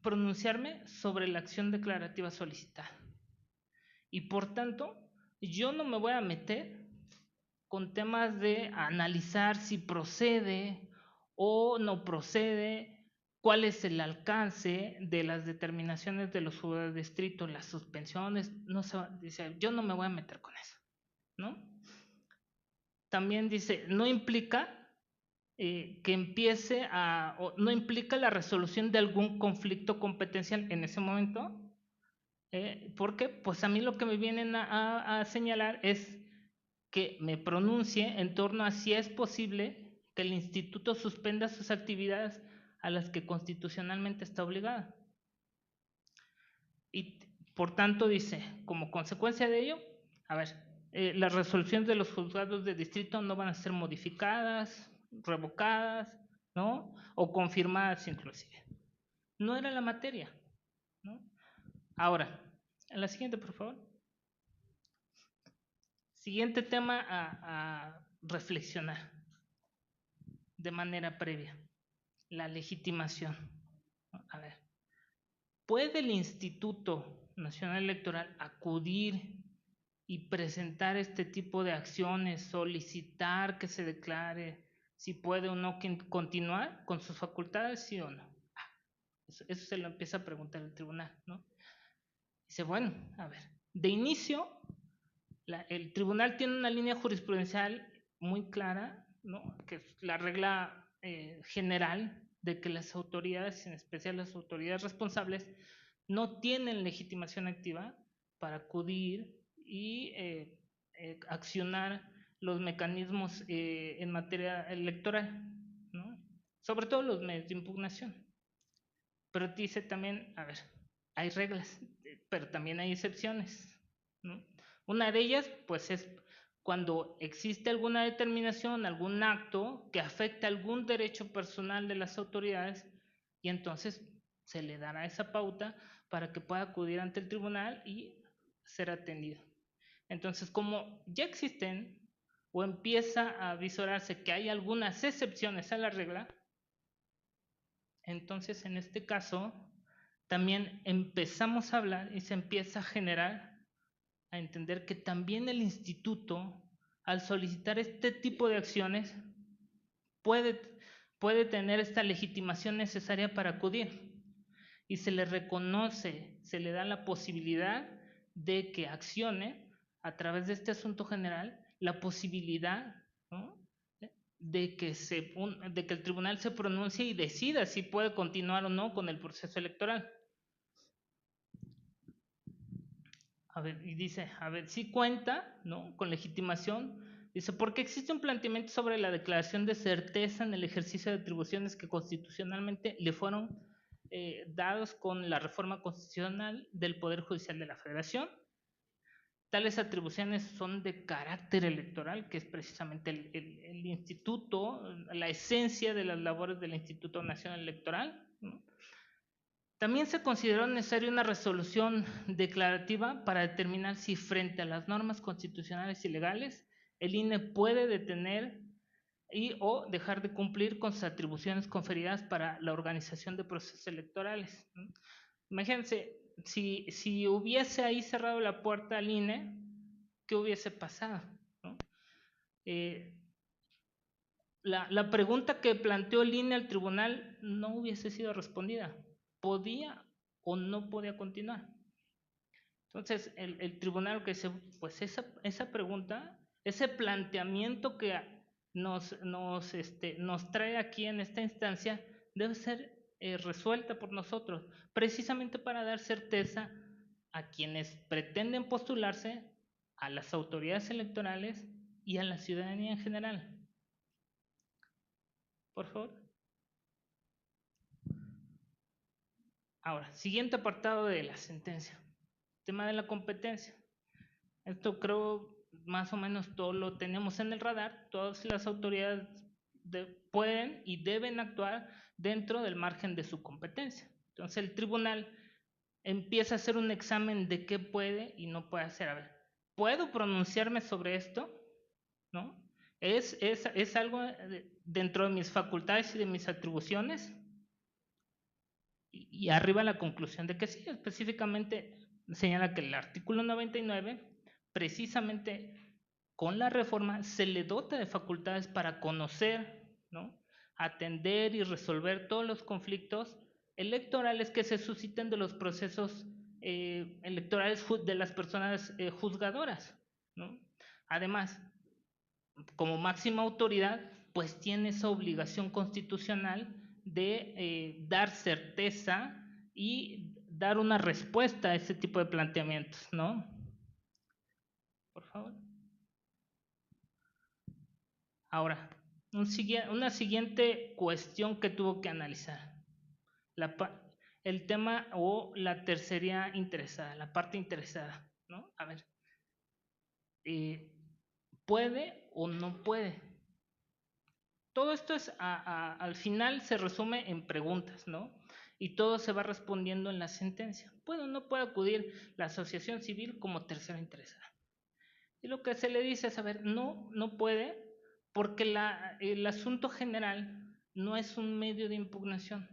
pronunciarme sobre la acción declarativa solicitada, y por tanto yo no me voy a meter con temas de analizar si procede o no procede, cuál es el alcance de las determinaciones de los juzgados de distrito, las suspensiones. No se dice, yo no me voy a meter con eso, ¿no? También dice, no implica no implica la resolución de algún conflicto competencial en ese momento, porque pues a mí lo que me vienen a señalar es que me pronuncie en torno a si es posible que el instituto suspenda sus actividades a las que constitucionalmente está obligada. Y por tanto dice, como consecuencia de ello, a ver, las resoluciones de los juzgados de distrito no van a ser modificadas, revocadas, ¿no? O confirmadas inclusive. No era la materia, ¿no? Ahora, en la siguiente, por favor. Siguiente tema a reflexionar de manera previa, la legitimación. A ver, ¿puede el Instituto Nacional Electoral acudir y presentar este tipo de acciones, solicitar que se declare si puede o no continuar con sus facultades, sí o no? Eso se lo empieza a preguntar el tribunal, ¿no? Dice, bueno, a ver, de inicio, el tribunal tiene una línea jurisprudencial muy clara, ¿no? Que es la regla general de que las autoridades, en especial las autoridades responsables, no tienen legitimación activa para acudir y accionar los mecanismos en materia electoral, ¿no? Sobre todo los medios de impugnación. Pero dice también, a ver, hay reglas, pero también hay excepciones, ¿no? Una de ellas, pues, es cuando existe alguna determinación, algún acto que afecta algún derecho personal de las autoridades, y entonces se le dará esa pauta para que pueda acudir ante el tribunal y ser atendido. Entonces, como ya existen o empieza a visorarse que hay algunas excepciones a la regla, entonces en este caso también empezamos a hablar y se empieza a generar, a entender que también el instituto, al solicitar este tipo de acciones, puede tener esta legitimación necesaria para acudir. Y se le reconoce, se le da la posibilidad de que accione a través de este asunto general, la posibilidad, ¿no?, de que el tribunal se pronuncie y decida si puede continuar o no con el proceso electoral. A ver, y dice, a ver, si cuenta, ¿no?, con legitimación, dice, porque existe un planteamiento sobre la declaración de certeza en el ejercicio de atribuciones que constitucionalmente le fueron dados con la reforma constitucional del Poder Judicial de la Federación. Tales atribuciones son de carácter electoral, que es precisamente el instituto, la esencia de las labores del Instituto Nacional Electoral, ¿no? También se consideró necesaria una resolución declarativa para determinar si frente a las normas constitucionales y legales el INE puede detener y o dejar de cumplir con sus atribuciones conferidas para la organización de procesos electorales, ¿no? Imagínense, si hubiese ahí cerrado la puerta al INE, ¿qué hubiese pasado, ¿no? La pregunta que planteó el INE al tribunal no hubiese sido respondida. ¿Podía o no podía continuar? Entonces, el tribunal que dice, pues esa pregunta, ese planteamiento que nos trae aquí en esta instancia, debe ser resuelta por nosotros, precisamente para dar certeza a quienes pretenden postularse, a las autoridades electorales y a la ciudadanía en general. Por favor. Ahora, siguiente apartado de la sentencia, tema de la competencia. Esto creo más o menos todo lo tenemos en el radar. Todas las autoridades pueden y deben actuar dentro del margen de su competencia. Entonces el tribunal empieza a hacer un examen de qué puede y no puede hacer. A ver, ¿puedo pronunciarme sobre esto? ¿No? ¿Es algo dentro de mis facultades y de mis atribuciones? Y arriba la conclusión de que sí, específicamente señala que el artículo 99, precisamente con la reforma, se le dota de facultades para conocer, ¿no?, atender y resolver todos los conflictos electorales que se susciten de los procesos electorales de las personas juzgadoras, ¿no? Además, como máxima autoridad, pues tiene esa obligación constitucional de dar certeza y dar una respuesta a ese tipo de planteamientos, ¿no? Por favor. Ahora, una siguiente cuestión que tuvo que analizar, el tema o la tercería interesada, la parte interesada, ¿no? A ver, ¿puede o no puede? Todo esto es, al final se resume en preguntas, ¿no? Y todo se va respondiendo en la sentencia. ¿Puede o no puede acudir la asociación civil como tercera interesada? Y lo que se le dice es, a ver, no puede, porque el asunto general no es un medio de impugnación.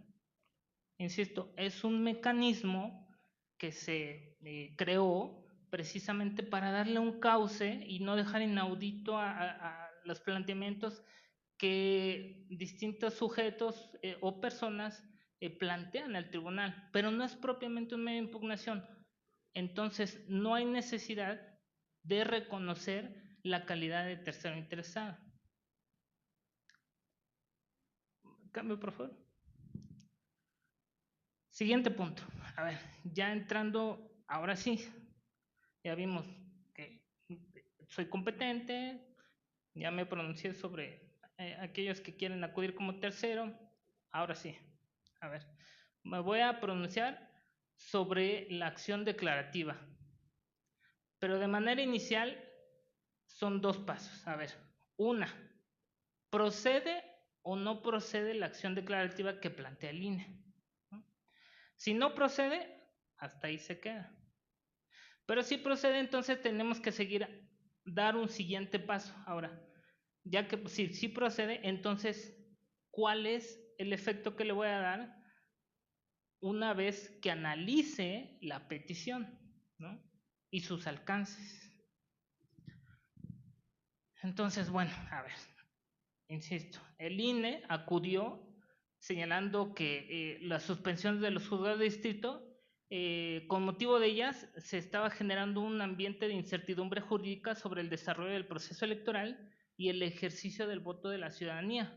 Insisto, es un mecanismo que se creó precisamente para darle un cauce y no dejar inaudito a los planteamientos que distintos sujetos o personas plantean al tribunal, pero no es propiamente un medio de impugnación. Entonces, no hay necesidad de reconocer la calidad de tercero interesado. Cambio, por favor. Siguiente punto. A ver, ya entrando, ahora sí, ya vimos que soy competente, ya me pronuncié sobre aquellos que quieren acudir como tercero. Ahora sí, a ver, me voy a pronunciar sobre la acción declarativa, pero de manera inicial son dos pasos. A ver, una, ¿procede o no procede la acción declarativa que plantea el INE? Si no procede, hasta ahí se queda. Pero si procede, entonces tenemos que dar un siguiente paso. Ahora, ya que si procede, entonces, ¿cuál es el efecto que le voy a dar una vez que analice la petición, ¿no? Y sus alcances? Entonces, bueno, a ver, insisto, el INE acudió señalando que la suspensión de los juzgados de distrito, con motivo de ellas, se estaba generando un ambiente de incertidumbre jurídica sobre el desarrollo del proceso electoral y el ejercicio del voto de la ciudadanía,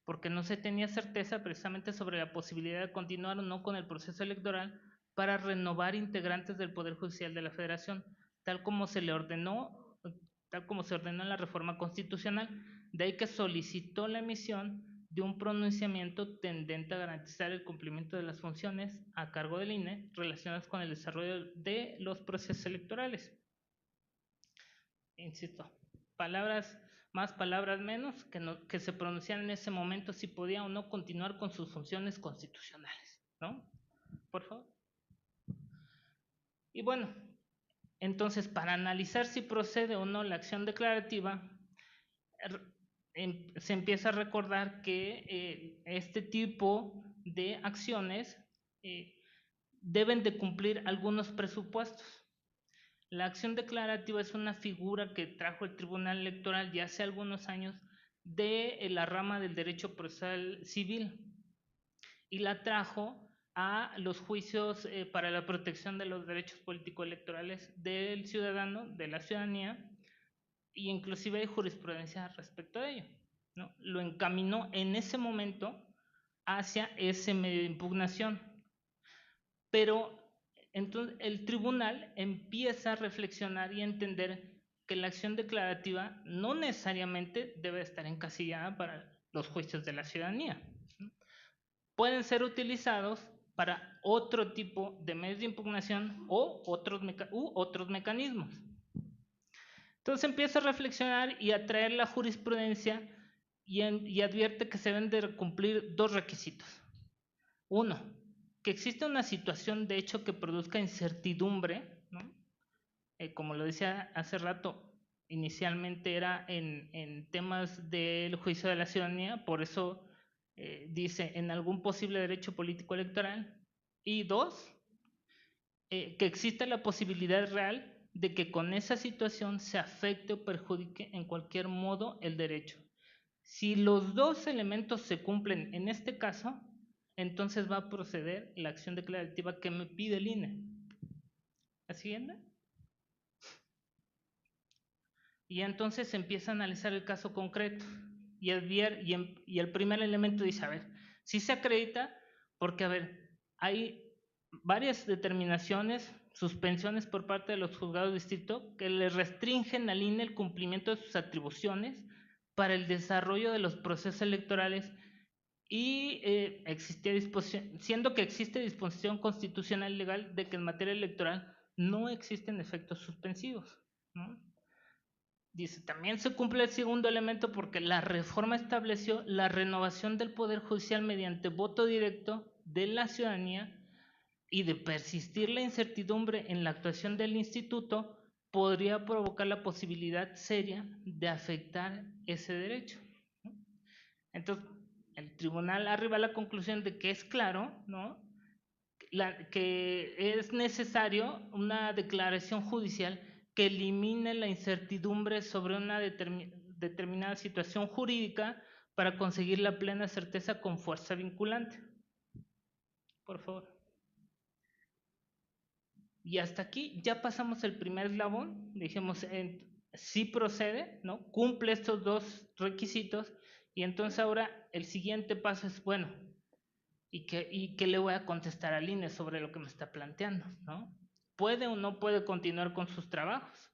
porque no se tenía certeza precisamente sobre la posibilidad de continuar o no con el proceso electoral para renovar integrantes del Poder Judicial de la Federación, tal como se ordenó en la reforma constitucional. De ahí que solicitó la emisión de un pronunciamiento tendente a garantizar el cumplimiento de las funciones a cargo del INE relacionadas con el desarrollo de los procesos electorales. Insisto, palabras más, palabras menos, que se pronunciaran en ese momento si podía o no continuar con sus funciones constitucionales, ¿no? Por favor. Y bueno, entonces, para analizar si procede o no la acción declarativa, se empieza a recordar que este tipo de acciones deben de cumplir algunos presupuestos. La acción declarativa es una figura que trajo el Tribunal Electoral ya hace algunos años de la rama del derecho procesal civil y la trajo a los juicios para la protección de los derechos político-electorales del ciudadano, de la ciudadanía, e inclusive hay jurisprudencia respecto a ello, ¿no? Lo encaminó en ese momento hacia ese medio de impugnación. Pero entonces el tribunal empieza a reflexionar y a entender que la acción declarativa no necesariamente debe estar encasillada para los juicios de la ciudadanía, ¿no? Pueden ser utilizados para otro tipo de medios de impugnación o otros mecanismos. Entonces empieza a reflexionar y a traer la jurisprudencia y advierte que se deben de cumplir dos requisitos. Uno, que existe una situación de hecho que produzca incertidumbre, ¿no? Como lo decía hace rato, inicialmente era en temas del juicio de la ciudadanía, por eso dice en algún posible derecho político electoral. Y dos, que exista la posibilidad real de que con esa situación se afecte o perjudique en cualquier modo el derecho. Si los dos elementos se cumplen en este caso, entonces va a proceder la acción declarativa que me pide el INE. ¿La siguiente? Y entonces se empieza a analizar el caso concreto y el primer elemento dice, a ver, si se acredita, porque a ver, hay varias determinaciones, suspensiones por parte de los juzgados de distrito que le restringen al INE el cumplimiento de sus atribuciones para el desarrollo de los procesos electorales y siendo que existe disposición constitucional legal de que en materia electoral no existen efectos suspensivos, ¿no? Dice, también se cumple el segundo elemento porque la reforma estableció la renovación del Poder Judicial mediante voto directo de la ciudadanía, y de persistir la incertidumbre en la actuación del instituto podría provocar la posibilidad seria de afectar ese derecho, ¿no? Entonces, el tribunal arriba a la conclusión de que es claro, ¿no?, que es necesario una declaración judicial que elimine la incertidumbre sobre una determinada situación jurídica para conseguir la plena certeza con fuerza vinculante. Por favor. Y hasta aquí ya pasamos el primer eslabón, dijimos, sí procede, ¿no?, cumple estos dos requisitos, y entonces ahora el siguiente paso es, bueno, ¿y qué le voy a contestar al INE sobre lo que me está planteando, ¿no? ¿Puede o no puede continuar con sus trabajos?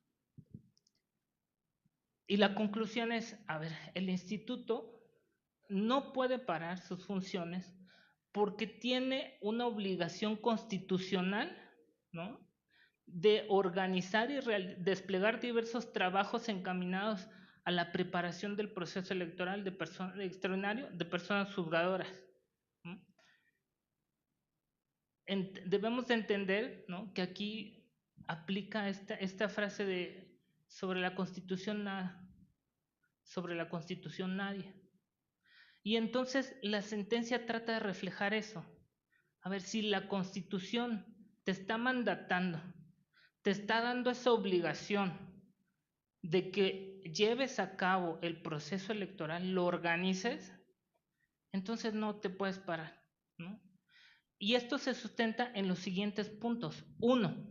Y la conclusión es, a ver, el instituto no puede parar sus funciones porque tiene una obligación constitucional, ¿no?, de organizar y desplegar diversos trabajos encaminados a la preparación del proceso electoral extraordinario de personas juzgadoras, ¿no? Debemos de entender, ¿no?, que aquí aplica esta frase de sobre la Constitución nadie. Y entonces la sentencia trata de reflejar eso. A ver, si la Constitución te está mandatando, te está dando esa obligación de que lleves a cabo el proceso electoral, lo organices, entonces no te puedes parar, ¿no? Y esto se sustenta en los siguientes puntos. 1,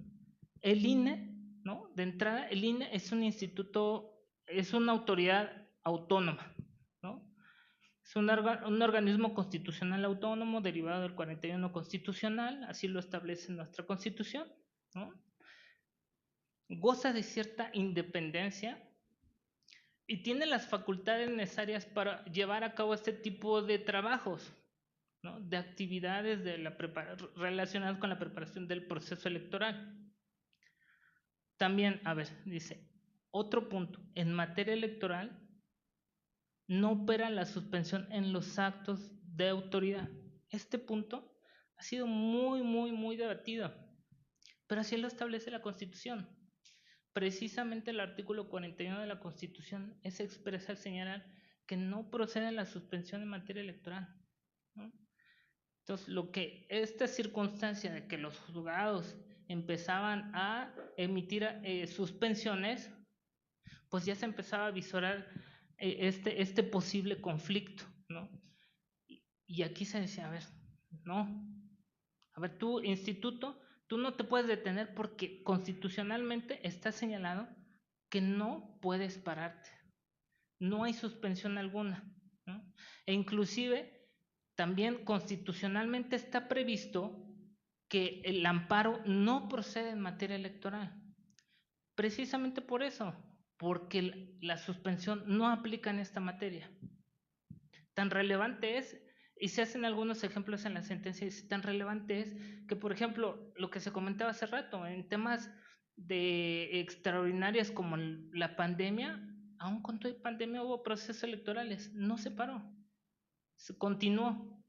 el INE, ¿no?, de entrada, el INE es un instituto, es una autoridad autónoma, ¿no? Es un organismo constitucional autónomo derivado del 41 constitucional, así lo establece nuestra Constitución, ¿no? Goza de cierta independencia y tiene las facultades necesarias para llevar a cabo este tipo de trabajos, ¿no?, de actividades relacionadas con la preparación del proceso electoral. También, a ver, dice, otro punto, en materia electoral no opera la suspensión en los actos de autoridad. Este punto ha sido muy debatido, pero así lo establece la Constitución. Precisamente el artículo 41 de la Constitución es expresa al señalar que no procede la suspensión en materia electoral, ¿no? Entonces, esta circunstancia de que los juzgados empezaban a emitir suspensiones, pues ya se empezaba a visorar este posible conflicto, ¿no? Y aquí se decía, a ver, no, a ver, tú, instituto, tú no te puedes detener porque constitucionalmente está señalado que no puedes pararte, no hay suspensión alguna, ¿no? E inclusive también constitucionalmente está previsto que el amparo no procede en materia electoral, precisamente por eso, porque la suspensión no aplica en esta materia. Tan relevante es, y se hacen algunos ejemplos en la sentencia, tan relevante es que, por ejemplo, lo que se comentaba hace rato, en temas de extraordinarias como la pandemia, aun con toda pandemia hubo procesos electorales, no se paró, se continuó.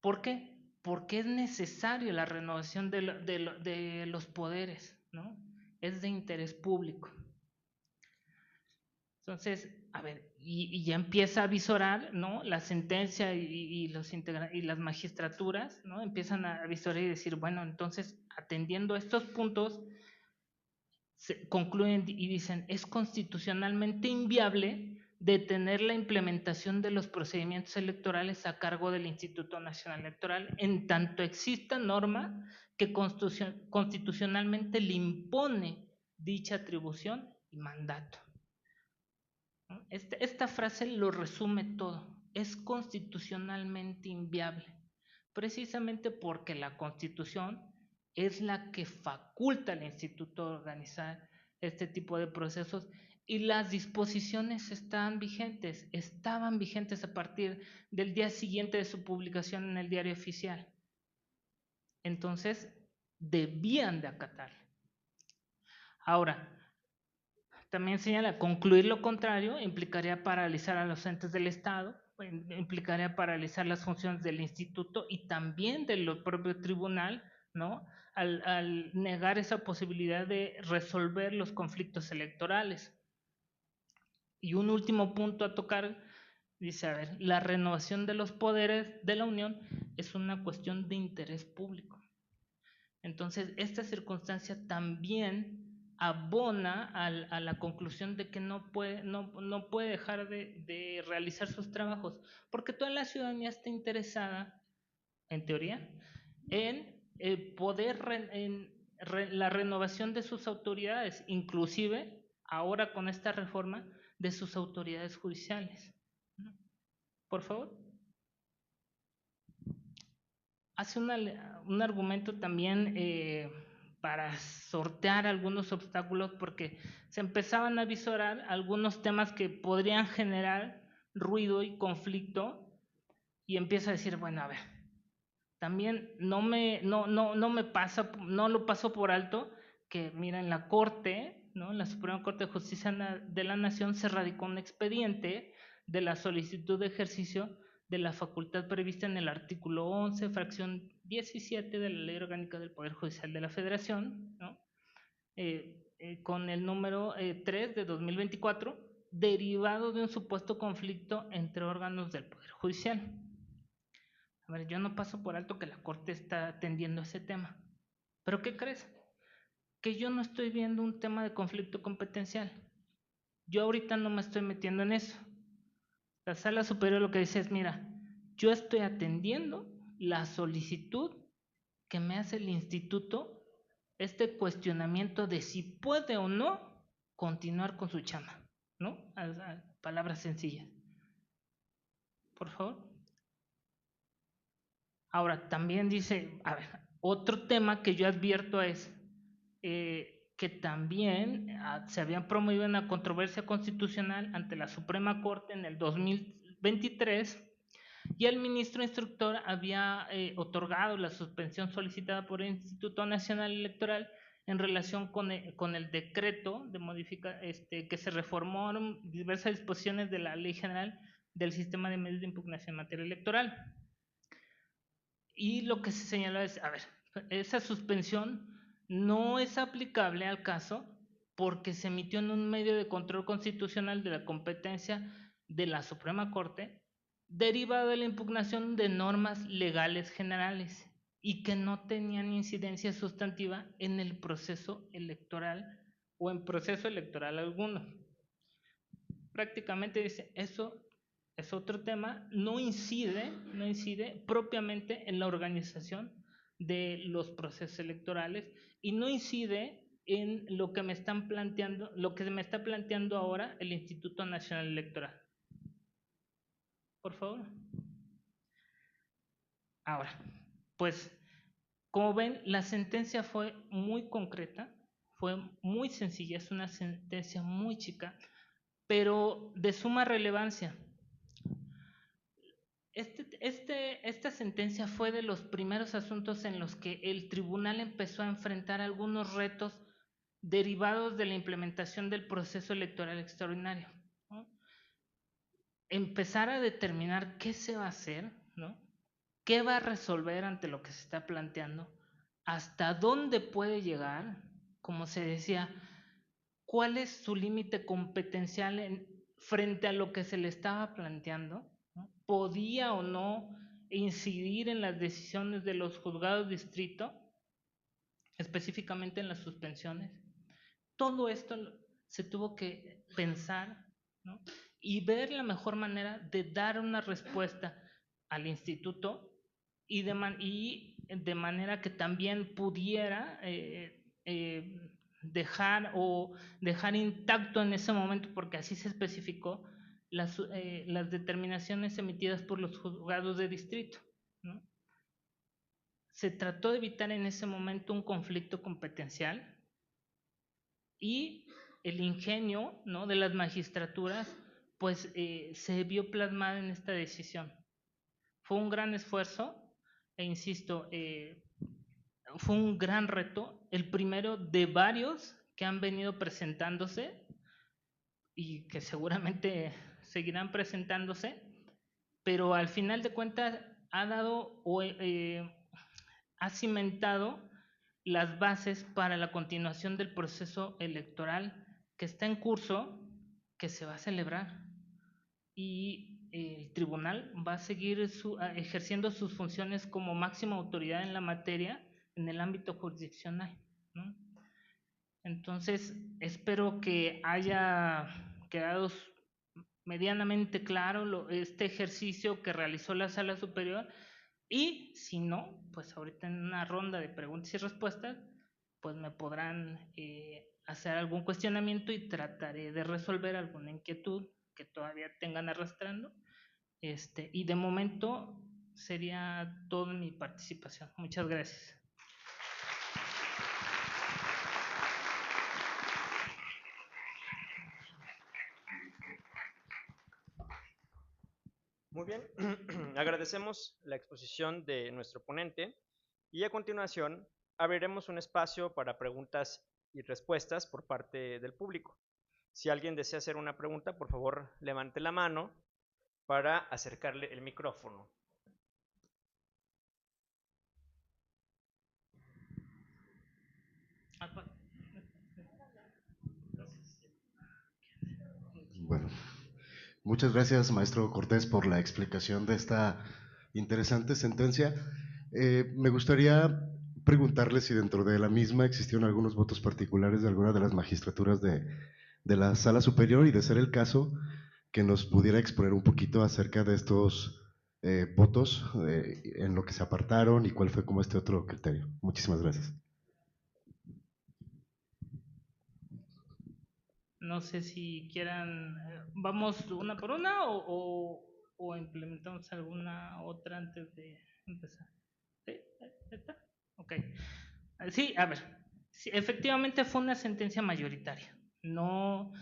¿Por qué? Porque es necesario la renovación de los poderes, ¿no? Es de interés público. Entonces, a ver, y ya empieza a visorar, ¿no?, la sentencia y las magistraturas, ¿no?, empiezan a visorar y decir, bueno, entonces, atendiendo estos puntos, concluyen y dicen, es constitucionalmente inviable detener la implementación de los procedimientos electorales a cargo del Instituto Nacional Electoral en tanto exista norma que constitucionalmente le impone dicha atribución y mandato. Esta frase lo resume todo, es constitucionalmente inviable, precisamente porque la Constitución es la que faculta al instituto a organizar este tipo de procesos y las disposiciones estaban vigentes a partir del día siguiente de su publicación en el Diario Oficial. Entonces, debían de acatar. Ahora, también señala, concluir lo contrario implicaría paralizar a los entes del Estado, implicaría paralizar las funciones del instituto y también del propio tribunal, ¿no? Al negar esa posibilidad de resolver los conflictos electorales. Y un último punto a tocar, dice, a ver, la renovación de los poderes de la Unión es una cuestión de interés público. Entonces, esta circunstancia también abona a la conclusión de que no puede dejar de realizar sus trabajos, porque toda la ciudadanía está interesada, en teoría, en la renovación de sus autoridades, inclusive ahora con esta reforma de sus autoridades judiciales. Por favor. Hace un argumento también para sortear algunos obstáculos, porque se empezaban a visorar algunos temas que podrían generar ruido y conflicto, y empieza a decir, bueno, a ver, también no lo paso por alto que, mira, en la Corte, ¿no? En la Suprema Corte de Justicia de la Nación se radicó un expediente de la solicitud de ejercicio de la facultad prevista en el artículo 11, fracción 17 de la Ley Orgánica del Poder Judicial de la Federación, ¿no? Con el número 3 de 2024, derivado de un supuesto conflicto entre órganos del Poder Judicial. A ver, yo no paso por alto que la Corte está atendiendo ese tema, pero ¿qué crees? Que yo no estoy viendo un tema de conflicto competencial. Yo ahorita no me estoy metiendo en eso. La Sala Superior lo que dice es, mira, yo estoy atendiendo la solicitud que me hace el instituto, este cuestionamiento de si puede o no continuar con su chamba, ¿no? A palabras sencillas. Por favor. Ahora, también dice, a ver, otro tema que yo advierto es que también se había promovido una controversia constitucional ante la Suprema Corte en el 2023 y el ministro instructor había otorgado la suspensión solicitada por el Instituto Nacional Electoral en relación con el decreto de que se reformaron diversas disposiciones de la Ley General del Sistema de Medios de Impugnación en materia electoral. Y lo que se señala es, a ver, esa suspensión no es aplicable al caso porque se emitió en un medio de control constitucional de la competencia de la Suprema Corte, derivado de la impugnación de normas legales generales y que no tenían incidencia sustantiva en el proceso electoral o en proceso electoral alguno. Prácticamente dice, eso es otro tema, no incide propiamente en la organización de los procesos electorales y no incide en lo que me están planteando, lo que me está planteando ahora el Instituto Nacional Electoral. Por favor. Ahora, pues, como ven, la sentencia fue muy concreta, fue muy sencilla, es una sentencia muy chica, pero de suma relevancia. Esta sentencia fue de los primeros asuntos en los que el tribunal empezó a enfrentar algunos retos derivados de la implementación del proceso electoral extraordinario, ¿no? Empezar a determinar qué se va a hacer, ¿no? ¿Qué va a resolver ante lo que se está planteando? ¿Hasta dónde puede llegar? Como se decía, ¿cuál es su límite competencial frente a lo que se le estaba planteando? ¿No? ¿Podía o no incidir en las decisiones de los juzgados de distrito, específicamente en las suspensiones? Todo esto se tuvo que pensar, ¿no? Y ver la mejor manera de dar una respuesta al instituto y de manera que también pudiera dejar intacto en ese momento, porque así se especificó, las determinaciones emitidas por los juzgados de distrito, ¿no? Se trató de evitar en ese momento un conflicto competencial y el ingenio, ¿no?, de las magistraturas, pues se vio plasmado en esta decisión. Fue un gran esfuerzo e insisto, fue un gran reto, el primero de varios que han venido presentándose y que seguramente seguirán presentándose, pero al final de cuentas ha dado o ha cimentado las bases para la continuación del proceso electoral que está en curso, que se va a celebrar, y el tribunal va a seguir ejerciendo sus funciones como máxima autoridad en la materia en el ámbito jurisdiccional, ¿no? Entonces, espero que haya quedado medianamente claro este ejercicio que realizó la Sala Superior, y si no, pues ahorita en una ronda de preguntas y respuestas, pues me podrán hacer algún cuestionamiento y trataré de resolver alguna inquietud que todavía tengan arrastrando. Y de momento sería toda mi participación. Muchas gracias. Muy bien, agradecemos la exposición de nuestro ponente y a continuación abriremos un espacio para preguntas y respuestas por parte del público. Si alguien desea hacer una pregunta, por favor levante la mano para acercarle el micrófono. Bueno, muchas gracias, maestro Cortés, por la explicación de esta interesante sentencia. Me gustaría preguntarle si dentro de la misma existieron algunos votos particulares de alguna de las magistraturas de la Sala Superior, y de ser el caso, que nos pudiera exponer un poquito acerca de estos votos, en lo que se apartaron y cuál fue como este otro criterio. Muchísimas gracias. No sé si quieran, ¿vamos una por una o implementamos alguna otra antes de empezar? ¿Sí? ¿Está? Ok. Sí, a ver, sí, efectivamente fue una sentencia mayoritaria, no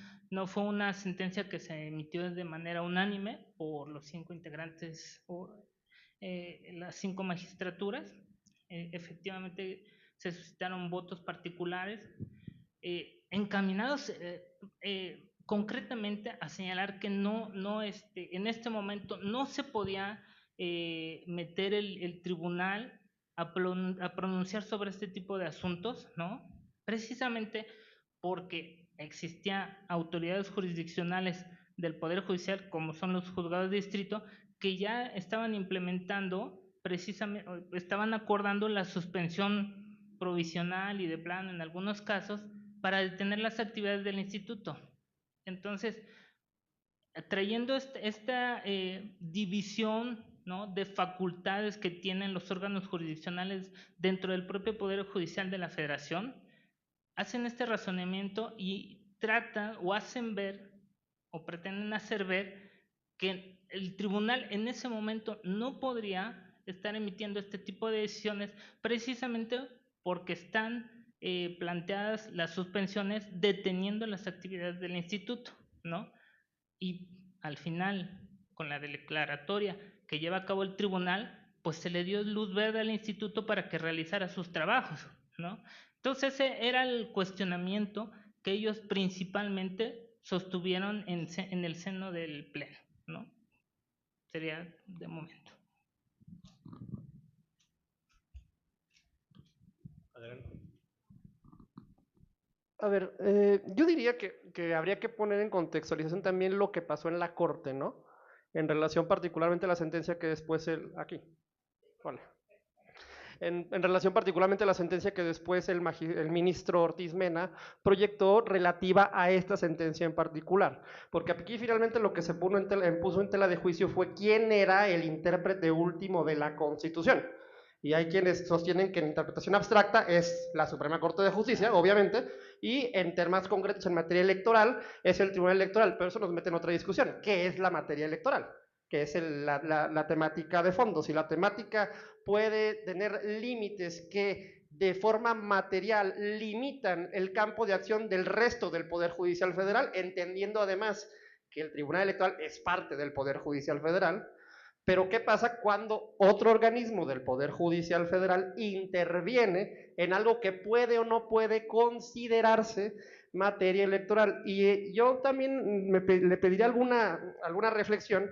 fue una sentencia que se emitió de manera unánime por los 5 integrantes o las 5 magistraturas. Efectivamente se suscitaron votos particulares encaminados concretamente a señalar que en este momento no se podía meter el tribunal a pronunciar sobre este tipo de asuntos, ¿no? Precisamente porque existían autoridades jurisdiccionales del Poder Judicial, como son los juzgados de distrito, que ya estaban implementando, precisamente, estaban acordando la suspensión provisional y de plano en algunos casos para detener las actividades del instituto. Entonces, trayendo esta división, ¿no?, de facultades que tienen los órganos jurisdiccionales dentro del propio Poder Judicial de la Federación, hacen este razonamiento y tratan o hacen ver o pretenden hacer ver que el tribunal en ese momento no podría estar emitiendo este tipo de decisiones precisamente porque están planteadas las suspensiones deteniendo las actividades del instituto, ¿no? Y al final, con la declaratoria que lleva a cabo el tribunal, pues se le dio luz verde al instituto para que realizara sus trabajos, ¿no? Entonces ese era el cuestionamiento que ellos principalmente sostuvieron en el seno del pleno, ¿no? Sería de momento. Adelante. A ver, yo diría que habría que poner en contextualización también lo que pasó en la Corte, ¿no? En relación particularmente a la sentencia que después aquí. Vale. En relación particularmente a la sentencia que después el ministro Ortiz Mena proyectó relativa a esta sentencia en particular, porque aquí finalmente lo que se puso en tela de juicio fue quién era el intérprete último de la Constitución. Y hay quienes sostienen que en interpretación abstracta es la Suprema Corte de Justicia, obviamente, y en temas concretos en materia electoral es el Tribunal Electoral, pero eso nos mete en otra discusión. ¿Qué es la materia electoral? Que es la temática de fondo. Si la temática puede tener límites que de forma material limitan el campo de acción del resto del Poder Judicial Federal, entendiendo además que el Tribunal Electoral es parte del Poder Judicial Federal. Pero ¿qué pasa cuando otro organismo del Poder Judicial Federal interviene en algo que puede o no puede considerarse materia electoral? Y yo también le pediría alguna reflexión,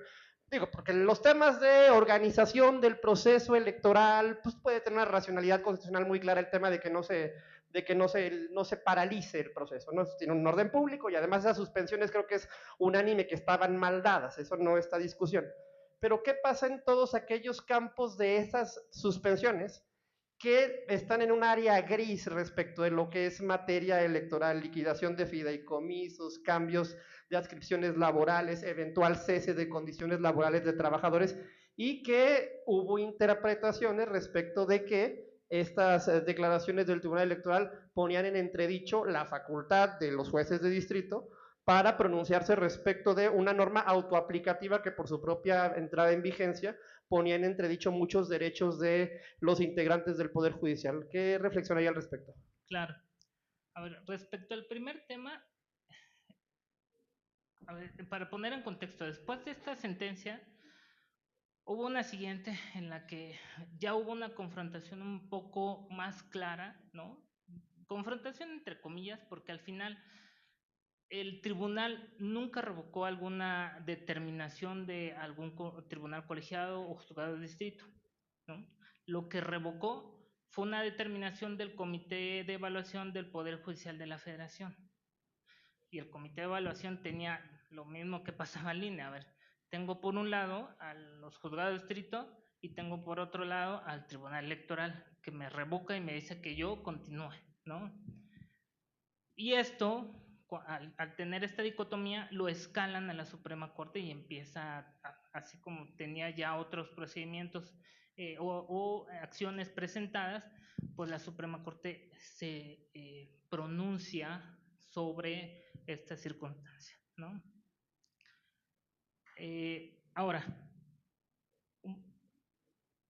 digo, porque los temas de organización del proceso electoral, pues puede tener una racionalidad constitucional muy clara el tema de que no se paralice el proceso, ¿no? Tiene un orden público y además esas suspensiones creo que es unánime que estaban mal dadas, eso no está discusión. Pero ¿qué pasa en todos aquellos campos de esas suspensiones que están en un área gris respecto de lo que es materia electoral, liquidación de fideicomisos, cambios de adscripciones laborales, eventual cese de condiciones laborales de trabajadores, y que hubo interpretaciones respecto de que estas declaraciones del Tribunal Electoral ponían en entredicho la facultad de los jueces de distrito para pronunciarse respecto de una norma autoaplicativa que por su propia entrada en vigencia ponía en entredicho muchos derechos de los integrantes del Poder Judicial. ¿Qué reflexión hay al respecto? Claro. A ver, respecto al primer tema, a ver, para poner en contexto, después de esta sentencia, hubo una siguiente en la que ya hubo una confrontación un poco más clara, ¿no? Confrontación entre comillas, porque al final el tribunal nunca revocó alguna determinación de algún tribunal colegiado o juzgado de distrito, ¿no? Lo que revocó fue una determinación del Comité de Evaluación del Poder Judicial de la Federación. Y el Comité de Evaluación tenía lo mismo que pasaba en línea. A ver, tengo por un lado a los juzgados de distrito y tengo por otro lado al Tribunal Electoral, que me revoca y me dice que yo continúe, ¿no? Y esto, al tener esta dicotomía, lo escalan a la Suprema Corte y empieza, así como tenía ya otros procedimientos o acciones presentadas, pues la Suprema Corte se pronuncia sobre esta circunstancia, ¿no? Ahora,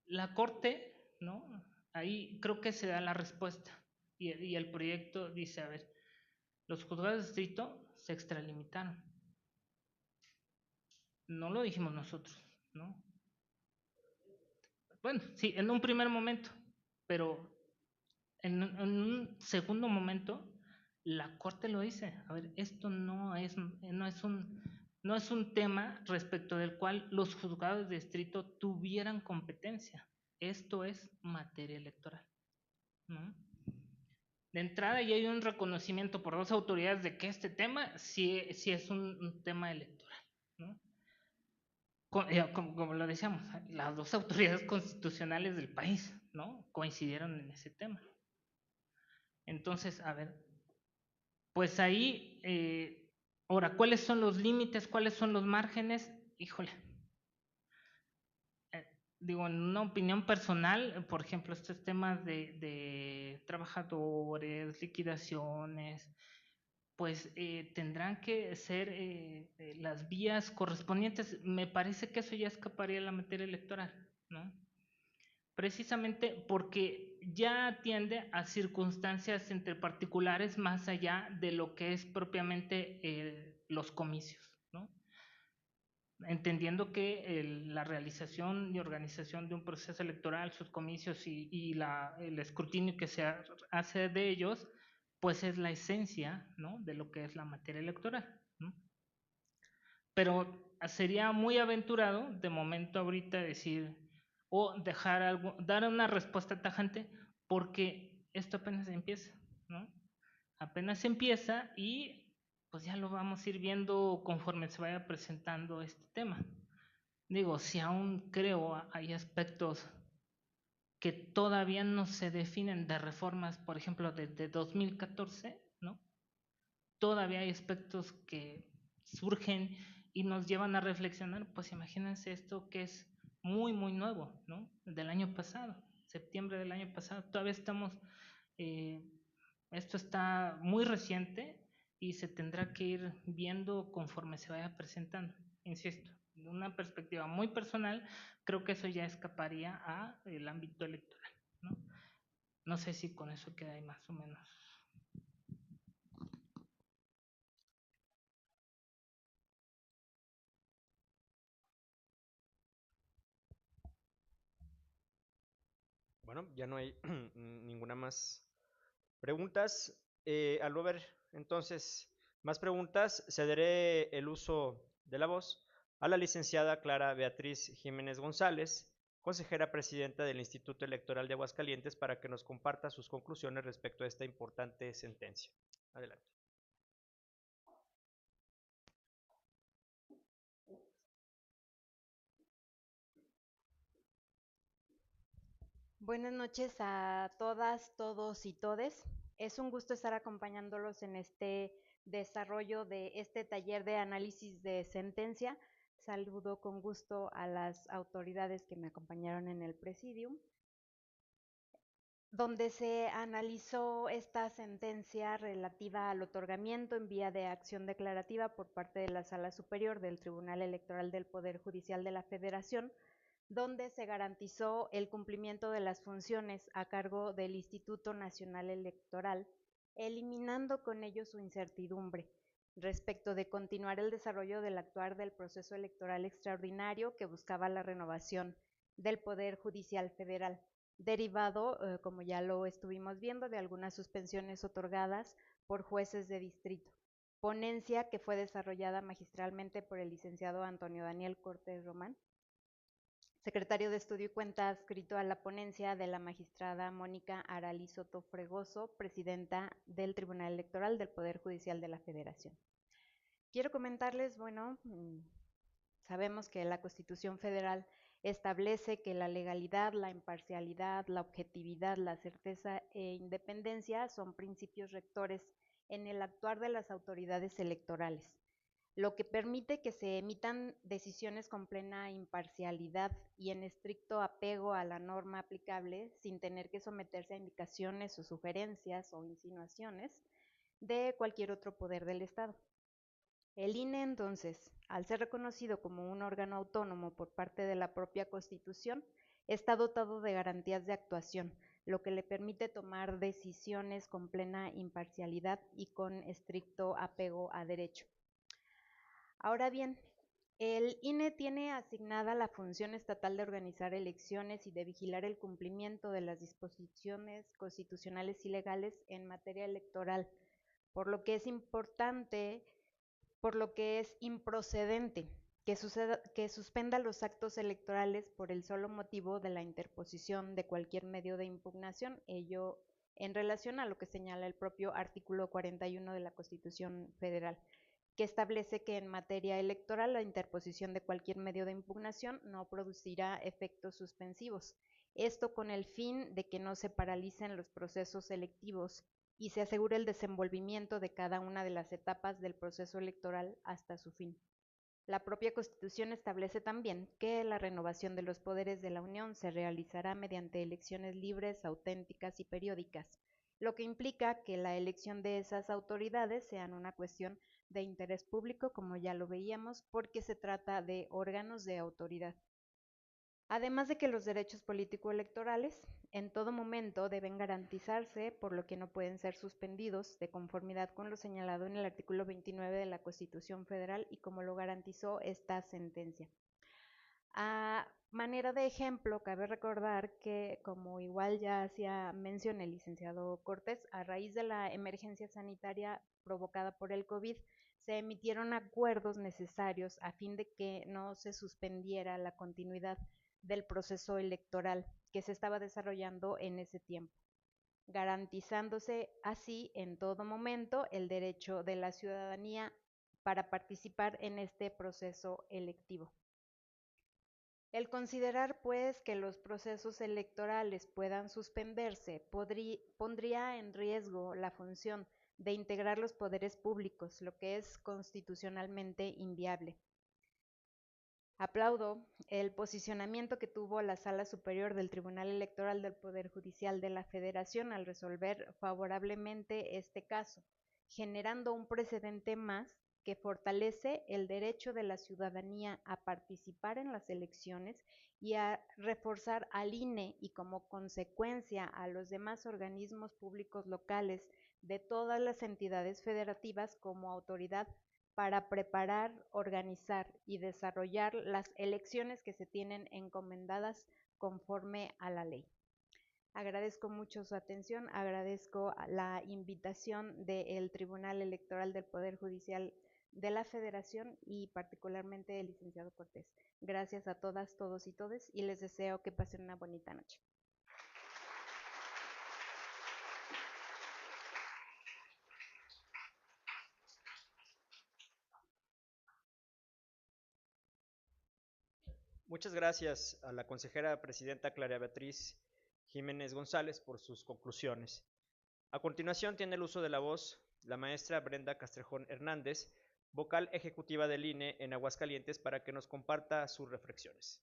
la Corte, ¿no? Ahí creo que se da la respuesta y el proyecto dice, a ver, los juzgados de distrito se extralimitaron. No lo dijimos nosotros, ¿no? Bueno, sí, en un primer momento, pero en un segundo momento, la Corte lo dice. A ver, esto no es un tema respecto del cual los juzgados de distrito tuvieran competencia. Esto es materia electoral, ¿no? De entrada ya hay un reconocimiento por dos autoridades de que este tema sí es un tema electoral, ¿no? Como lo decíamos, las dos autoridades constitucionales del país, ¿no? Coincidieron en ese tema. Entonces, a ver, pues ahí, ahora, ¿cuáles son los límites? ¿Cuáles son los márgenes? Híjole. Digo, en una opinión personal, por ejemplo, estos temas de trabajadores, liquidaciones, pues tendrán que ser las vías correspondientes. Me parece que eso ya escaparía de la materia electoral, ¿no? Precisamente porque ya atiende a circunstancias entre particulares más allá de lo que es propiamente los comicios, ¿no? Entendiendo que la realización y organización de un proceso electoral, sus comicios y el escrutinio que se hace de ellos, pues es la esencia, ¿no?, de lo que es la materia electoral, ¿no? Pero sería muy aventurado de momento ahorita decir o dar una respuesta tajante, porque esto apenas empieza, ¿no? Apenas empieza y pues ya lo vamos a ir viendo conforme se vaya presentando este tema. Digo, si aún creo hay aspectos que todavía no se definen de reformas, por ejemplo, desde 2014, ¿no? Todavía hay aspectos que surgen y nos llevan a reflexionar, pues imagínense esto que es muy, muy nuevo, ¿no? Del año pasado, septiembre del año pasado, todavía estamos, esto está muy reciente y se tendrá que ir viendo conforme se vaya presentando. Insisto, de una perspectiva muy personal, creo que eso ya escaparía al ámbito electoral, ¿no? No sé si con eso queda ahí más o menos. Bueno, ya no hay ninguna más preguntas. Al no haber entonces más preguntas, cederé el uso de la voz a la licenciada Clara Beatriz Jiménez González, consejera presidenta del Instituto Electoral de Aguascalientes, para que nos comparta sus conclusiones respecto a esta importante sentencia. Adelante. Buenas noches a todas, todos y todes. Es un gusto estar acompañándolos en este desarrollo de este taller de análisis de sentencia. Saludo con gusto a las autoridades que me acompañaron en el presidium, donde se analizó esta sentencia relativa al otorgamiento en vía de acción declarativa por parte de la Sala Superior del Tribunal Electoral del Poder Judicial de la Federación, donde se garantizó el cumplimiento de las funciones a cargo del Instituto Nacional Electoral, eliminando con ello su incertidumbre respecto de continuar el desarrollo del actuar del proceso electoral extraordinario que buscaba la renovación del Poder Judicial Federal, derivado, como ya lo estuvimos viendo, de algunas suspensiones otorgadas por jueces de distrito. Ponencia que fue desarrollada magistralmente por el licenciado Antonio Daniel Cortés Román, secretario de Estudio y Cuenta adscrito a la ponencia de la magistrada Mónica Arali Soto Fregoso, presidenta del Tribunal Electoral del Poder Judicial de la Federación. Quiero comentarles, bueno, sabemos que la Constitución Federal establece que la legalidad, la imparcialidad, la objetividad, la certeza e independencia son principios rectores en el actuar de las autoridades electorales, lo que permite que se emitan decisiones con plena imparcialidad y en estricto apego a la norma aplicable, sin tener que someterse a indicaciones o sugerencias o insinuaciones de cualquier otro poder del Estado. El INE, entonces, al ser reconocido como un órgano autónomo por parte de la propia Constitución, está dotado de garantías de actuación, lo que le permite tomar decisiones con plena imparcialidad y con estricto apego a derecho. Ahora bien, el INE tiene asignada la función estatal de organizar elecciones y de vigilar el cumplimiento de las disposiciones constitucionales y legales en materia electoral, por lo que es importante, por lo que es improcedente que suspenda los actos electorales por el solo motivo de la interposición de cualquier medio de impugnación, ello en relación a lo que señala el propio artículo 41 de la Constitución Federal, que establece que en materia electoral la interposición de cualquier medio de impugnación no producirá efectos suspensivos. Esto con el fin de que no se paralicen los procesos electivos y se asegure el desenvolvimiento de cada una de las etapas del proceso electoral hasta su fin. La propia Constitución establece también que la renovación de los poderes de la Unión se realizará mediante elecciones libres, auténticas y periódicas, lo que implica que la elección de esas autoridades sean una cuestión de interés público, como ya lo veíamos, porque se trata de órganos de autoridad. Además de que los derechos político-electorales en todo momento deben garantizarse, por lo que no pueden ser suspendidos de conformidad con lo señalado en el artículo 29 de la Constitución Federal y como lo garantizó esta sentencia. A manera de ejemplo, cabe recordar que, como igual ya hacía mención el licenciado Cortés, a raíz de la emergencia sanitaria provocada por el COVID, se emitieron acuerdos necesarios a fin de que no se suspendiera la continuidad del proceso electoral que se estaba desarrollando en ese tiempo, garantizándose así en todo momento el derecho de la ciudadanía para participar en este proceso electivo. El considerar, pues, que los procesos electorales puedan suspenderse pondría en riesgo la función de integrar los poderes públicos, lo que es constitucionalmente inviable. Aplaudo el posicionamiento que tuvo la Sala Superior del Tribunal Electoral del Poder Judicial de la Federación al resolver favorablemente este caso, generando un precedente más que fortalece el derecho de la ciudadanía a participar en las elecciones y a reforzar al INE y como consecuencia a los demás organismos públicos locales de todas las entidades federativas como autoridad para preparar, organizar y desarrollar las elecciones que se tienen encomendadas conforme a la ley. Agradezco mucho su atención, agradezco la invitación del Tribunal Electoral del Poder Judicial de la Federación y particularmente el licenciado Cortés. Gracias a todas, todos y todes y les deseo que pasen una bonita noche. Muchas gracias a la consejera presidenta Clara Beatriz Jiménez González por sus conclusiones. A continuación tiene el uso de la voz la maestra Brenda Castrejón Hernández, vocal ejecutiva del INE en Aguascalientes, para que nos comparta sus reflexiones.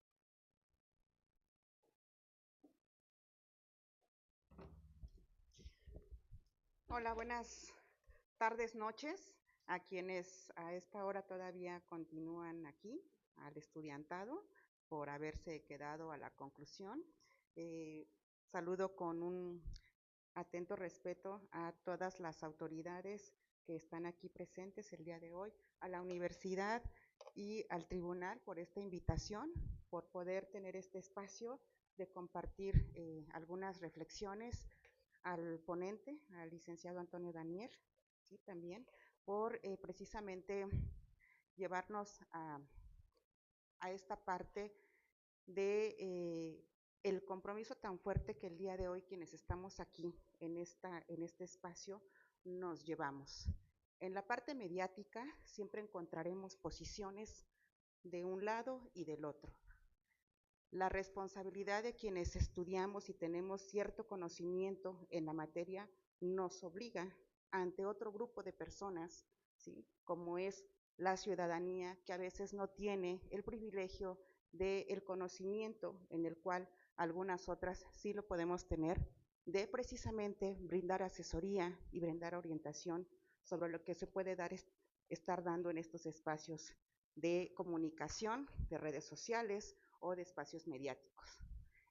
Hola, buenas tardes, noches, a quienes a esta hora todavía continúan aquí, al estudiantado, por haberse quedado a la conclusión. Saludo con un atento respeto a todas las autoridades que están aquí presentes el día de hoy, a la universidad y al tribunal por esta invitación, por poder tener este espacio de compartir algunas reflexiones, al ponente, al licenciado Antonio Danier, ¿sí? También por precisamente llevarnos a esta parte de el compromiso tan fuerte que el día de hoy quienes estamos aquí en este espacio nos llevamos. En la parte mediática siempre encontraremos posiciones de un lado y del otro. La responsabilidad de quienes estudiamos y tenemos cierto conocimiento en la materia nos obliga ante otro grupo de personas, ¿sí? Como es la ciudadanía, que a veces no tiene el privilegio del conocimiento en el cual algunas otras sí lo podemos tener, de precisamente brindar asesoría y brindar orientación sobre lo que se puede estar dando en estos espacios de comunicación, de redes sociales o de espacios mediáticos.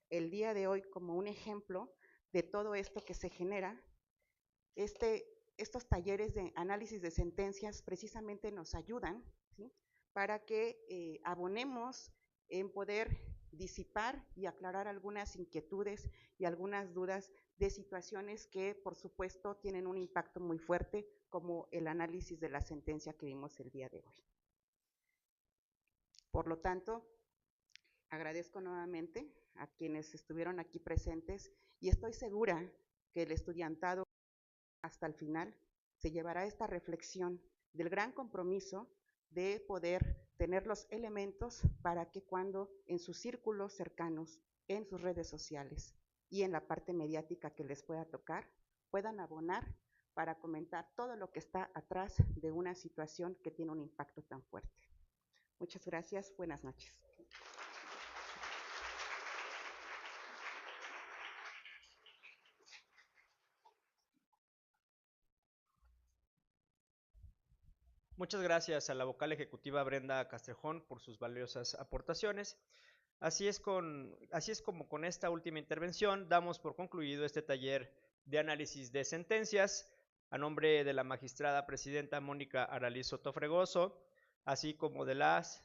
El día de hoy, como un ejemplo de todo esto que se genera, estos talleres de análisis de sentencias precisamente nos ayudan, ¿sí? Para que abonemos en poder disipar y aclarar algunas inquietudes y algunas dudas de situaciones que, por supuesto, tienen un impacto muy fuerte, como el análisis de la sentencia que vimos el día de hoy. Por lo tanto, agradezco nuevamente a quienes estuvieron aquí presentes y estoy segura que el estudiantado hasta el final se llevará esta reflexión del gran compromiso de poder tener los elementos para que cuando en sus círculos cercanos, en sus redes sociales y en la parte mediática que les pueda tocar, puedan abonar para comentar todo lo que está atrás de una situación que tiene un impacto tan fuerte. Muchas gracias, buenas noches. Muchas gracias a la vocal ejecutiva Brenda Castrejón por sus valiosas aportaciones. Así es como con esta última intervención damos por concluido este taller de análisis de sentencias a nombre de la magistrada presidenta Mónica Aralí Soto Fregoso, así como de las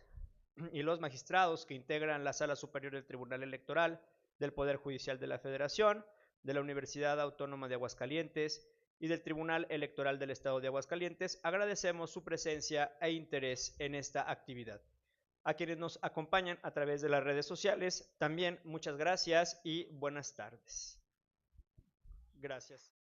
y los magistrados que integran la Sala Superior del Tribunal Electoral del Poder Judicial de la Federación, de la Universidad Autónoma de Aguascalientes y del Tribunal Electoral del Estado de Aguascalientes. Agradecemos su presencia e interés en esta actividad. A quienes nos acompañan a través de las redes sociales, también muchas gracias y buenas tardes. Gracias.